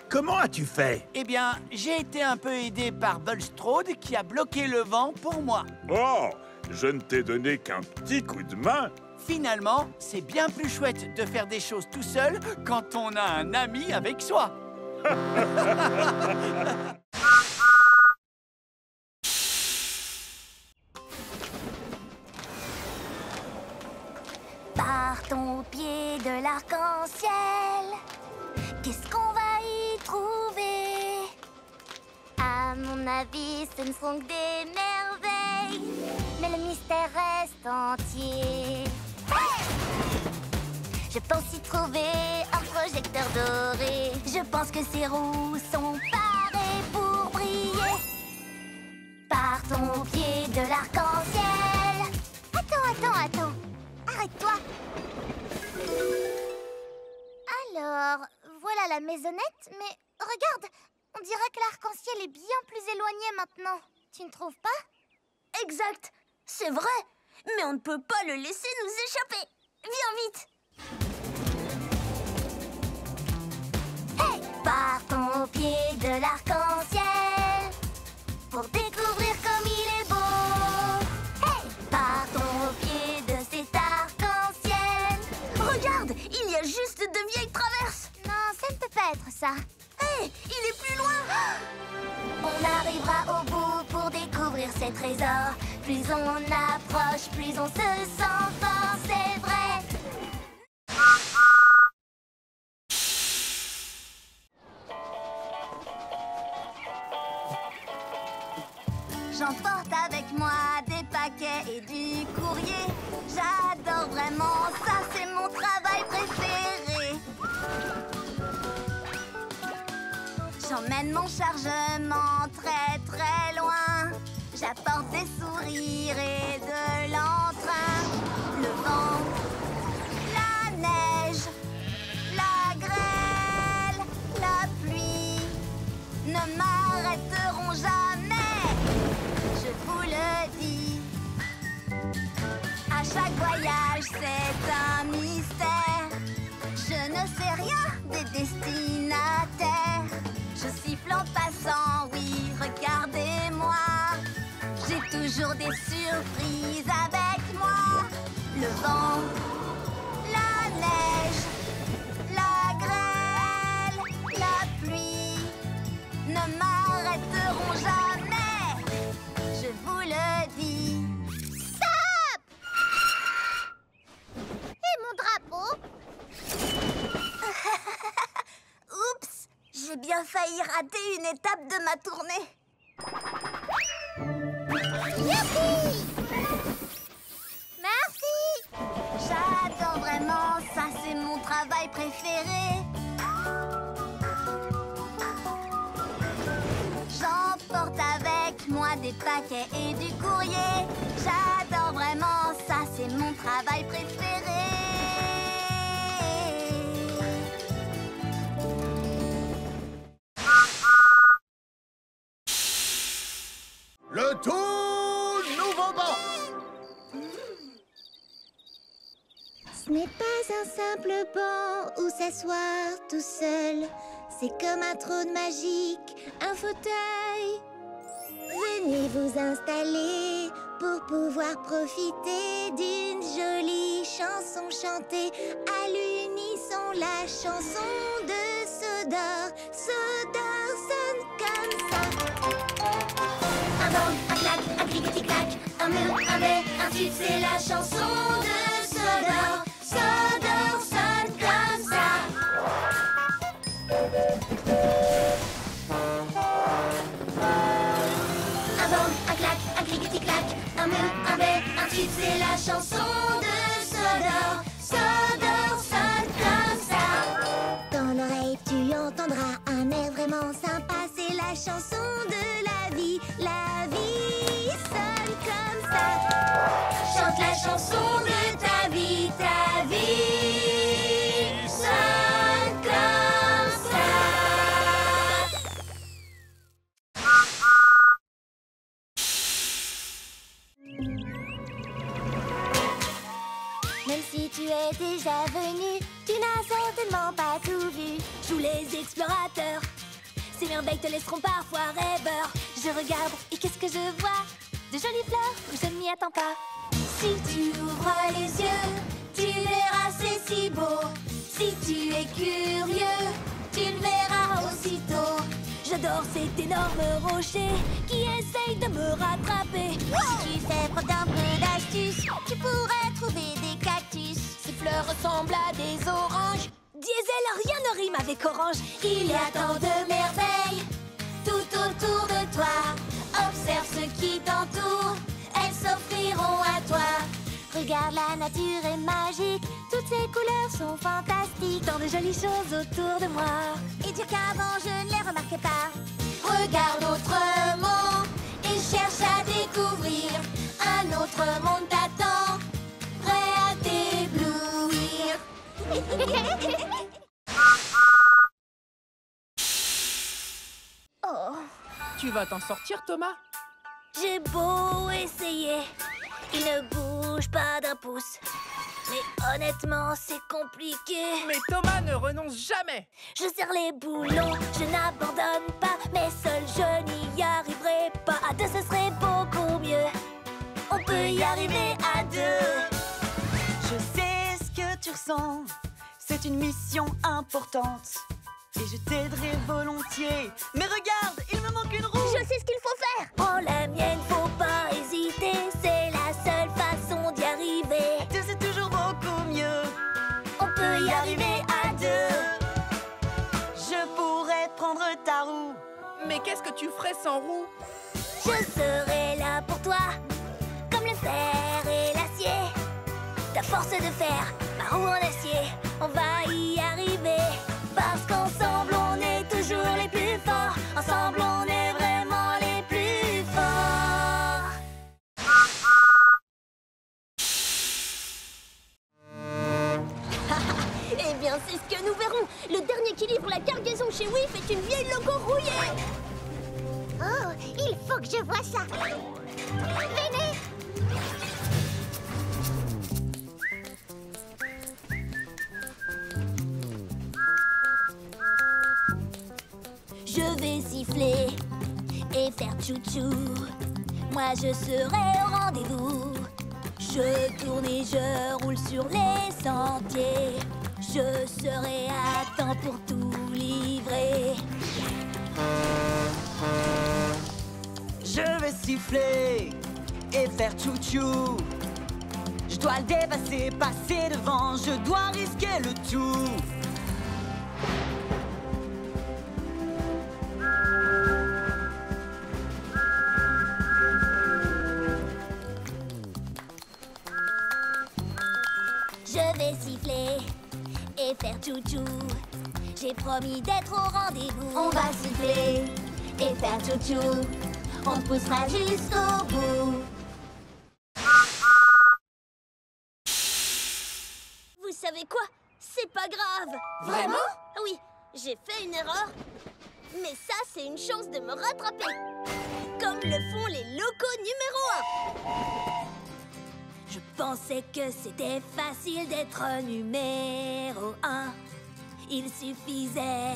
Comment as-tu fait? Eh bien, j'ai été un peu aidé par Bulstrode qui a bloqué le vent pour moi. Oh, je ne t'ai donné qu'un petit coup de main. Finalement, c'est bien plus chouette de faire des choses tout seul quand on a un ami avec soi. Partons au pied de l'arc-en-ciel. Qu'est-ce qu'on va y trouver? À mon avis, ce ne sont que des merveilles, mais le mystère reste entier. Hey! Je pense y trouver un projecteur doré. Je pense que ces roues sont parées pour briller. Partons au pied de l'arc-en-ciel. Attends. Arrête-toi. Alors, voilà la maisonnette, mais regarde, on dirait que l'arc-en-ciel est bien plus éloigné maintenant. Tu ne trouves pas? Exact, c'est vrai, mais on ne peut pas le laisser nous échapper. Viens vite. Hey! Partons au pied de l'arc-en-ciel pour découvrir comme il est beau. Hey! Partons au pied de cet arc-en-ciel. Regarde, il y a juste de vieilles traverses. Non, ça ne peut pas être ça. Hé, il est plus loin. On arrivera au bout pour découvrir ces trésors. Plus on approche, plus on se sent fort, c'est vrai. J'emporte avec moi des paquets et du courrier. J'adore vraiment ça, c'est mon travail préféré. J'emmène mon chargement très très loin. J'apporte des sourires et de l'entrain. Le vent, la neige, c'est un mystère. Je ne sais rien des destinataires. Je siffle en passant, oui, regardez-moi. J'ai toujours des surprises avec moi. Le vent, la neige, la grêle, la pluie ne m'arrêteront jamais. Je vous le dis. Stop! Et mon drapeau? Oups! J'ai bien failli rater une étape de ma tournée. Youpi! Merci! J'adore vraiment, ça c'est mon travail préféré. J'emporte avec moi des paquets et du courrier. J'adore vraiment, ça c'est mon travail préféré. Le tout nouveau banc! Ce n'est pas un simple banc où s'asseoir tout seul. C'est comme un trône magique, un fauteuil. Venez vous installer pour pouvoir profiter d'une jolie chanson chantée à l'unisson. La chanson de Sodor. Sodor sonne comme ça. Un bang, un clac, un clic-tic-clac, un mur, un bé, un tube, c'est la chanson de Sodor. Sodor sonne comme ça. Un bang, un clac, un clic-tic-clac, un mur, un bé, un tube, c'est la chanson de Sodor. Sodor sonne comme ça. Dans l'oreille tu entendras un air vraiment sympa, c'est la chanson de la vie. La vie sonne comme ça. Chante la chanson de ta vie sonne comme ça. Même si tu es déjà venu, tu n'as certainement pas tout vu. Joue les explorateurs. Ces merveilles te laisseront parfois rêveur. Je regarde et qu'est-ce que je vois? De jolies fleurs, je ne m'y attends pas. Si tu ouvres les yeux, tu verras c'est si beau. Si tu es curieux, tu le verras aussitôt. J'adore cet énorme rocher qui essaye de me rattraper. Si tu fais preuve d'un peu d'astuce, tu pourrais trouver des cactus. Ces fleurs ressemblent à des oranges. Diesel, rien ne rime avec orange. Il y a tant de merveilles tout autour de toi. Observe ce qui t'entoure, elles s'offriront à toi. Regarde, la nature est magique, toutes ces couleurs sont fantastiques. Tant de jolies choses autour de moi. Et dire qu'avant je ne les remarquais pas. Regarde autrement et cherche à découvrir. Un autre monde t'attend, prêt à t'éblouir. Oh, Tu vas t'en sortir, Thomas? j'ai beau essayer, il ne bouge pas d'un pouce. Mais honnêtement, c'est compliqué. Mais Thomas ne renonce jamais. Je serre les boulons, je n'abandonne pas. Mais seul, je n'y arriverai pas. À deux, ce serait beaucoup mieux. On peut y arriver à deux. Je sais ce que tu ressens, c'est une mission importante. Et je t'aiderai volontiers. Mais regarde, il me manque une roue. Je sais ce qu'il faut faire. Prends la mienne, faut pas hésiter. C'est la seule façon d'y arriver. À deux, c'est toujours beaucoup mieux. On peut y arriver à deux. Je pourrais prendre ta roue. Mais qu'est-ce que tu ferais sans roue? Je serai là pour toi, comme le fer et l'acier. Ta force de fer, ma roue en acier. On va y arriver. Parce qu'ensemble, on est toujours les plus forts. Ensemble, on est vraiment les plus forts. Eh bien, c'est ce que nous verrons. Le dernier qui livre la cargaison chez WIF est une vieille loco rouillée. Oh, il faut que je voie ça. Venez. Je vais siffler et faire tchou-tchou. Moi je serai au rendez-vous. Je tourne et je roule sur les sentiers. Je serai à temps pour tout livrer. Je vais siffler et faire tchou-tchou. Je dois le dépasser, passer devant. Je dois risquer le tout. Je vais siffler et faire tchou-tchou. J'ai promis d'être au rendez-vous. On va siffler et faire tchou-tchou. On te poussera jusqu'au bout. Vous savez quoi? C'est pas grave. Vraiment? Oui, j'ai fait une erreur. Mais ça, c'est une chance de me rattraper. Comme le font les locaux numéro 1. Je pensais que c'était facile d'être numéro 1. Il suffisait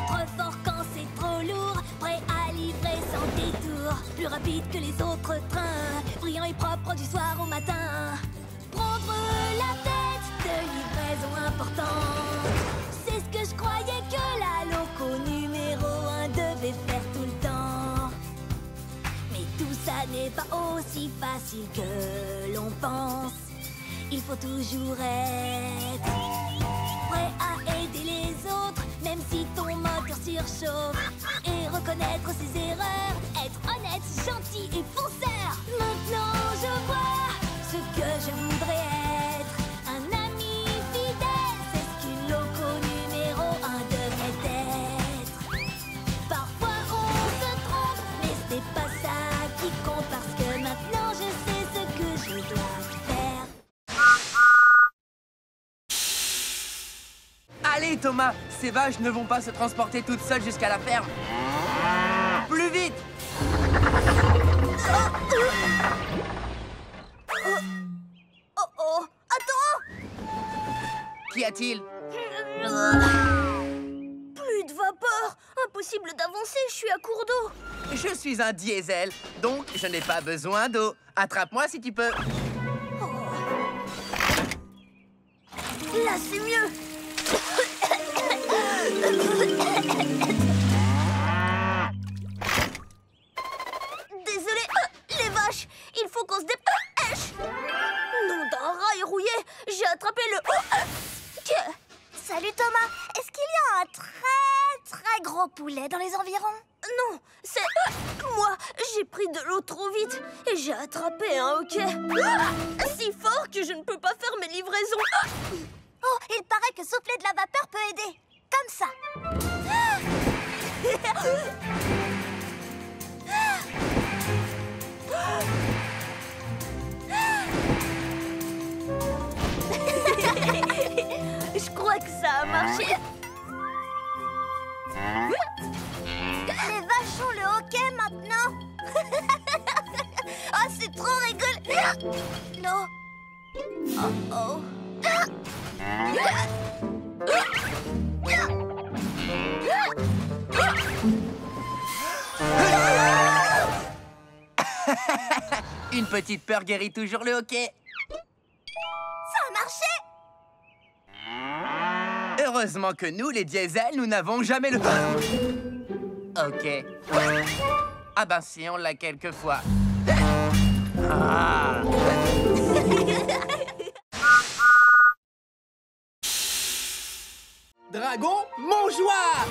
d'être fort quand c'est trop lourd, prêt à livrer sans détour, plus rapide que les autres trains, brillant et propre du soir au matin. Prendre la tête de livraison importante, c'est ce que je croyais que la loco numéro 1 devait faire tout le temps. Mais tout ça n'est pas aussi facile que l'on pense. Il faut toujours être prêt à aider les autres, même si ton moteur surchauffe, et reconnaître ses erreurs, être honnête, gentil et fonceur. Maintenant je vois ce que je voudrais être, un ami fidèle, c'est ce qu'une loco numéro 1 devrait être. Parfois on se trompe, mais c'est pas ça qui compte, parce que maintenant je sais ce que je dois faire. Allez Thomas, ces vaches ne vont pas se transporter toutes seules jusqu'à la ferme. Plus vite! Oh, attends! Qu'y a-t-il? Plus de vapeur! Impossible d'avancer, je suis à court d'eau. Je suis un diesel, donc je n'ai pas besoin d'eau. Attrape-moi si tu peux. Là, c'est mieux. Désolé, les vaches, il faut qu'on se dépêche. Nom d'un rail rouillé, j'ai attrapé le... Salut Thomas, est-ce qu'il y a un très gros poulet dans les environs? Non, c'est... Moi, j'ai pris de l'eau trop vite et j'ai attrapé un hoquet. Si fort que je ne peux pas faire mes livraisons. Oh, il paraît que souffler de la vapeur peut aider. Comme ça. Je crois que ça a marché. Les vaches ont le hoquet maintenant. Oh, c'est trop rigolo. Non. Oh. Une petite peur guérit toujours le hoquet. Ça a marché. Heureusement que nous, les diesels, nous n'avons jamais le... Ok. Ah ben si, on l'a quelquefois. Ah. Dragon, mangeoire!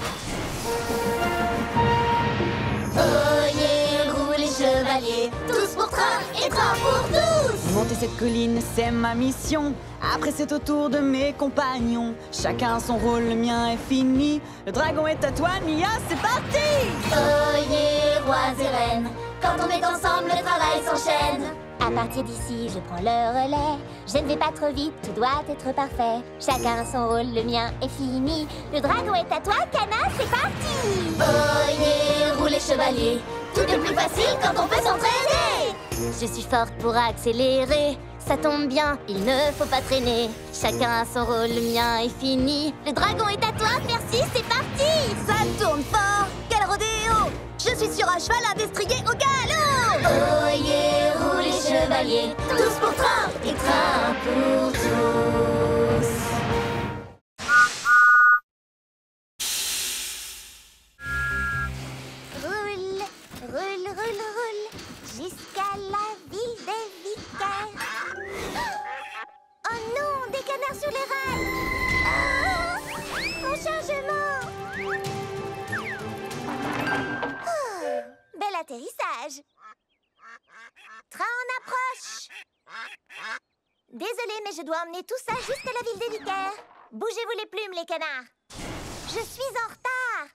Oyez, roulez les chevaliers, tous pour train et train pour tous. Monter cette colline, c'est ma mission. Après, c'est au tour de mes compagnons. Chacun son rôle, le mien est fini. Le dragon est à toi, Mia, c'est parti! Oyez, rois et reines, quand on est ensemble, le travail s'enchaîne. À partir d'ici, je prends le relais. Je ne vais pas trop vite, tout doit être parfait. Chacun son rôle, le mien est fini. Le dragon est à toi, Cana, c'est parti! Oyez, roulez chevalier, tout est plus facile quand on peut s'entraîner. Je suis forte pour accélérer. Ça tombe bien, il ne faut pas traîner. Chacun a son rôle, le mien est fini. Le dragon est à toi, Percy, c'est parti! Ça tourne fort, quel rodéo! Je suis sur un cheval à destrier au galop! Oh yeah, roulez chevaliers, tous pour train et train pour tous. Roule, roule, roule, roule, jusqu'à la ville des vicaires. Oh non, des canards sur les rails! Oh, mon chargement! Oh, bel atterrissage! Train en approche! Désolée, mais je dois emmener tout ça jusqu'à la ville des vicaires. Bougez-vous les plumes, les canards. Je suis en retard.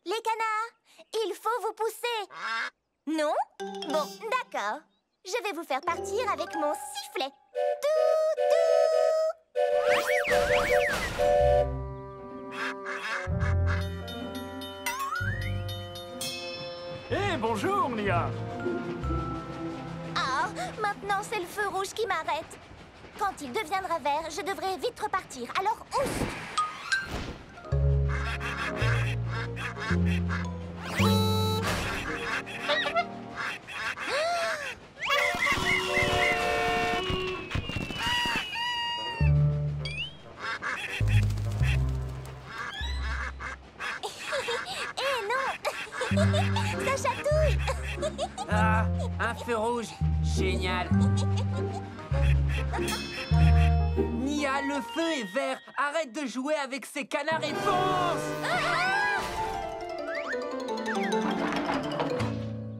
Les canards, il faut vous pousser. Non? Bon, d'accord. Je vais vous faire partir avec mon sifflet. Hé, bonjour, Mia. Ah, maintenant c'est le feu rouge qui m'arrête. Quand il deviendra vert, je devrais vite repartir. Alors, ouf! Eh non! Ça chatouille! Ah, un feu rouge. Génial. Nia, le feu est vert. Arrête de jouer avec ces canards et fonce!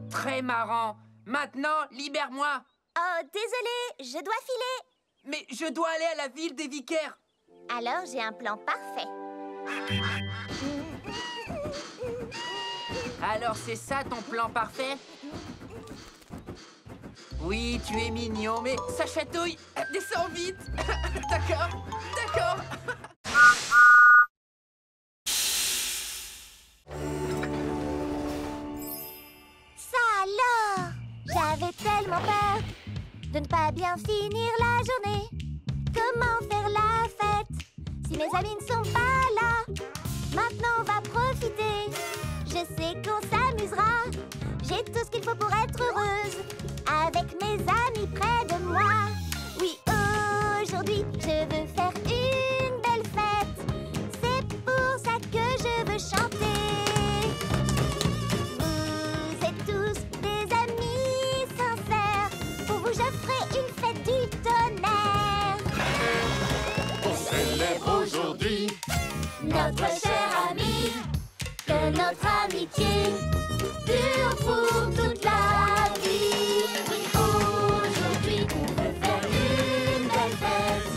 Très marrant. Maintenant, libère-moi. Oh, désolé, je dois filer. Mais je dois aller à la ville des vicaires. Alors, j'ai un plan parfait. Alors, c'est ça ton plan parfait? Oui, tu es mignon, mais ça chatouille. Descends vite. D'accord, d'accord. Ça alors! J'avais tellement peur de ne pas bien finir la journée. Comment faire la fête si mes amis ne sont pas là? Maintenant, on va profiter. Je sais qu'on s'amusera. J'ai tout ce qu'il faut pour être heureuse. Avec mes amis près de moi. Oui, aujourd'hui, je veux faire une belle fête. C'est pour ça que je veux chanter. Vous êtes tous des amis sincères. Pour vous, je ferai une fête du tonnerre. On célèbre aujourd'hui Notre cher ami, que notre amitié dure pour toute la vie. Oui, aujourd'hui, on veut faire une belle fête.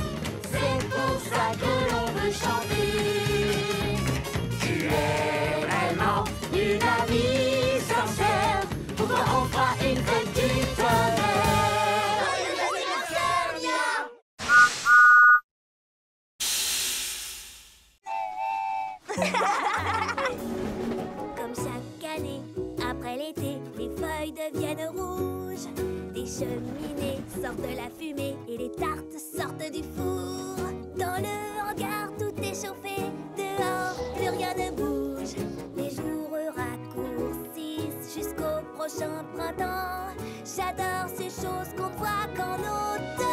C'est pour ça que l'on veut chanter. Tu es vraiment une amie sincère. Pourquoi on fera une fête du tonnerre? Joyeux anniversaire, Mia! Comme chaque année, après l'été, les feuilles deviennent rouges. Des cheminées sortent de la fumée et les tartes sortent du four. Dans le hangar, tout est chauffé. Dehors, plus rien ne bouge. Les jours raccourcissent jusqu'au prochain printemps. J'adore ces choses qu'on voit qu'en automne.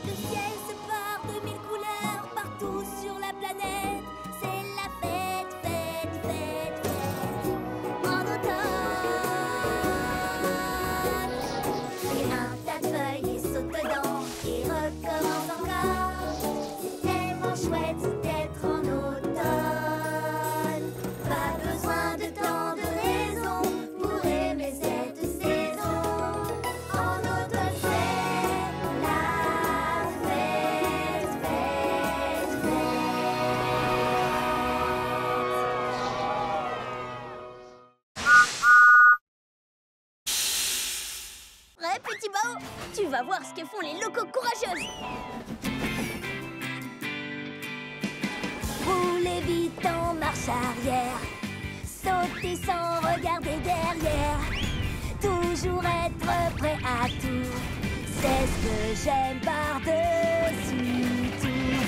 Le ciel se part de mille couleurs partout sur la planète. C'est la fête, fête, fête, fête en automne. Et un tas de feuilles et saute dedans et recommence encore. C'est tellement chouette d'être en automne. Pas besoin de tant de raisons pour aimer cette saison. En automne c'est la fête, fête, fête. Ouais, petit Bao, tu vas voir ce que font les locaux courageuses. Roulez vite en marche arrière. Sautez sans regarder derrière. Toujours toujours être prêt à tout. C'est ce que j'aime par-dessus tout.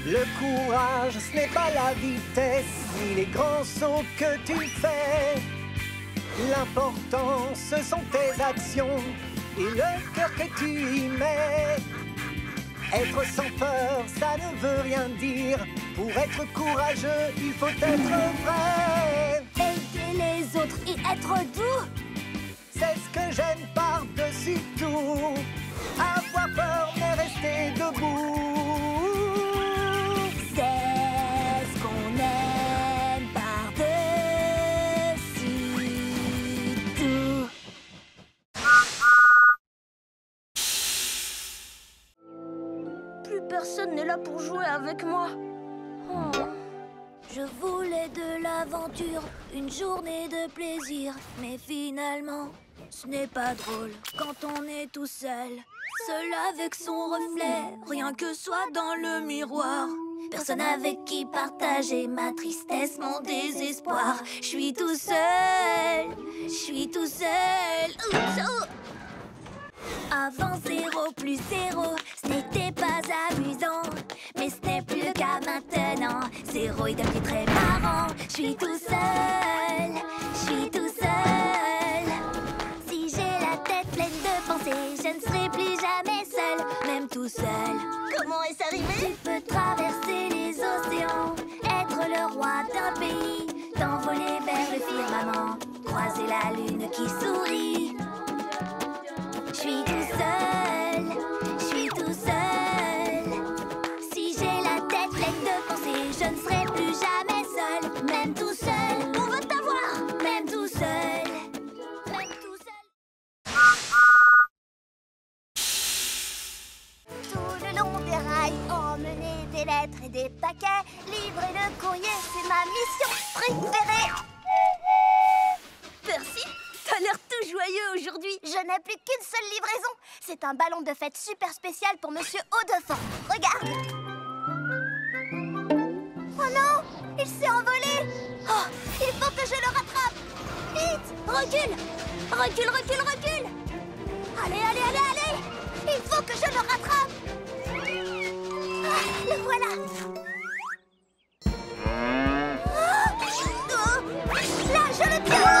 Le courage, ce n'est pas la vitesse, ni les grands sauts que tu fais. L'important, ce sont tes actions et le cœur que tu y mets. Être sans peur, ça ne veut rien dire. Pour être courageux, il faut être vrai. Aider les autres et être doux, c'est ce que j'aime par-dessus tout. Avoir peur mais rester debout, c'est ce qu'on aime par-dessus tout. Plus personne n'est là pour jouer avec moi. Oh. Je voulais de l'aventure, une journée de plaisir, mais finalement, ce n'est pas drôle quand on est tout seul. Seul avec son reflet, rien que soi dans le miroir. Personne avec qui partager ma tristesse, mon désespoir. Je suis tout seul, je suis tout seul. Oups, oh. Avant 0 plus 0, ce n'était pas amusant. Mais ce n'est plus le cas maintenant. 0 est devenu très marrant. Je suis tout seul, je suis tout seul. Si j'ai la tête pleine de pensées, je ne serai plus jamais seul, même tout seul. Comment est-ce arrivé? Tu peux traverser les océans, être le roi d'un pays, t'envoler vers le firmament, croiser la lune qui sourit. Je suis tout seul, je suis tout seul. Si j'ai la tête pleine de pensées, je ne serai plus jamais seul, même tout seul. On veut t'avoir, même tout seul, même tout seul. Tout le long des rails, emmener des lettres et des paquets, livrer le courrier, c'est ma mission préférée. Percy, t'as l'air tout joyeux aujourd'hui. Je n'ai plus qu'une seule livraison. C'est un ballon de fête super spécial pour Monsieur Haut-de-Fort. Regarde. Oh non, il s'est envolé. Oh, il faut que je le rattrape. Vite, Recule, recule, recule, recule. allez, allez, allez, allez. Il faut que je le rattrape. Ah, le voilà. Là, je le tiens.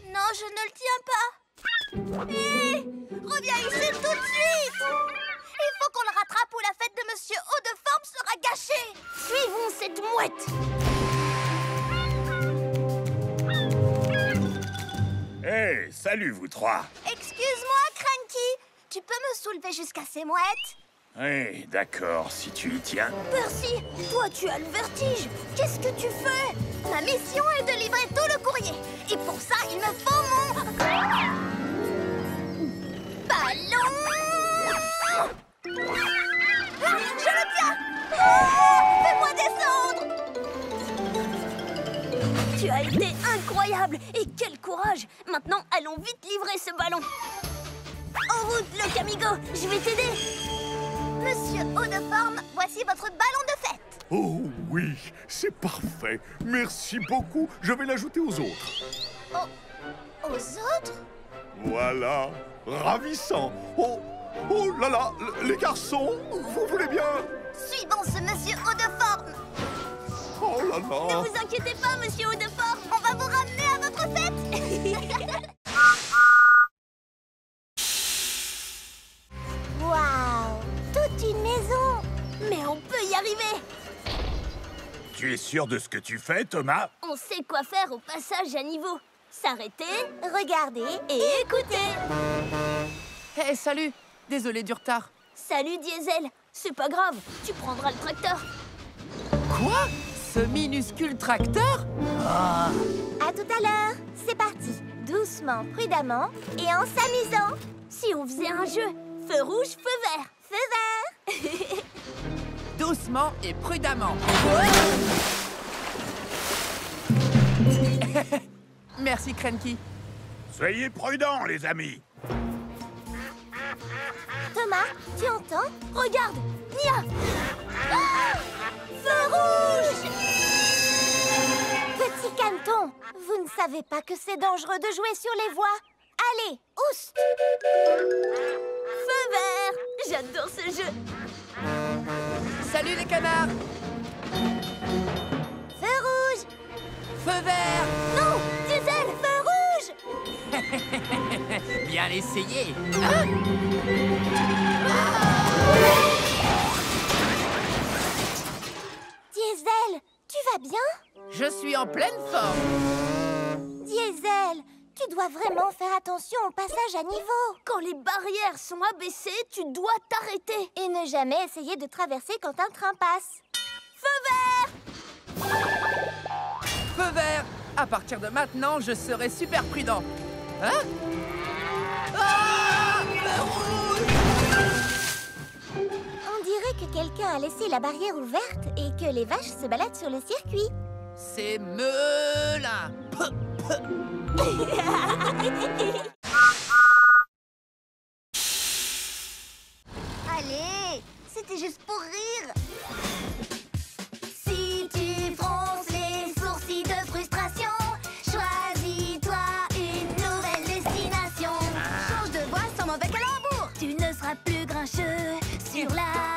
Non, je ne le tiens pas. Hé, reviens ici tout de suite. Il faut qu'on le rattrape ou la fête de Monsieur Haut-de-Forme sera gâchée. Suivons cette mouette. Hé, salut vous trois. Excuse-moi, Cranky. Tu peux me soulever jusqu'à ces mouettes? Oui, d'accord, si tu y tiens. Percy, toi tu as le vertige. Qu'est-ce que tu fais? Ma mission est de livrer tout le courrier. Et pour ça, il me faut mon... ballon. Ah, je le tiens. Oh, fais-moi descendre. Tu as été incroyable. Et quel courage. Maintenant, allons vite livrer ce ballon. En route, le Camigo. Je vais t'aider. Monsieur Haut-de-Forme, voici votre ballon de fête. Oh oui, c'est parfait. Merci beaucoup. Je vais l'ajouter aux autres. Aux autres? Voilà, ravissant. Oh, oh là là, les garçons, vous voulez bien? Suivons ce Monsieur Haut-de-Forme. Oh là Ne là. vous inquiétez pas, Monsieur Haut-de-Forme. On va vous ramener à votre fête. Waouh, toute une maison. Mais on peut y arriver. Tu es sûr de ce que tu fais, Thomas? On sait quoi faire au passage à niveau. S'arrêter, Regardez et écouter. Hé, salut. Désolé du retard. Salut Diesel. C'est pas grave, tu prendras le tracteur. Quoi? Ce minuscule tracteur? À tout à l'heure. C'est parti. Doucement, prudemment et en s'amusant. Si on faisait un jeu, feu rouge, feu vert. Feu vert. Doucement et prudemment. Merci, Cranky. Soyez prudents, les amis. Thomas, tu entends? Regarde, Nia. Feu rouge. Petit caneton, Vous ne savez pas que c'est dangereux de jouer sur les voies. Allez, oust! Feu vert! J'adore ce jeu! Salut les canards! Feu rouge! Feu vert! Non! Diesel! Feu rouge! Bien essayé! Diesel, tu vas bien? Je suis en pleine forme! Diesel, tu dois vraiment faire attention au passage à niveau. Quand les barrières sont abaissées, tu dois t'arrêter. Et ne jamais essayer de traverser quand un train passe. Feu vert! Feu vert! À partir de maintenant, je serai super prudent. Hein? Ah! Feu rouge! On dirait que quelqu'un a laissé la barrière ouverte et que les vaches se baladent sur le circuit. C'est Melin! Allez, c'était juste pour rire. Si tu fronces les sourcils de frustration, choisis-toi une nouvelle destination. Change de voie sans mauvais calembour. Tu ne seras plus grincheux sur la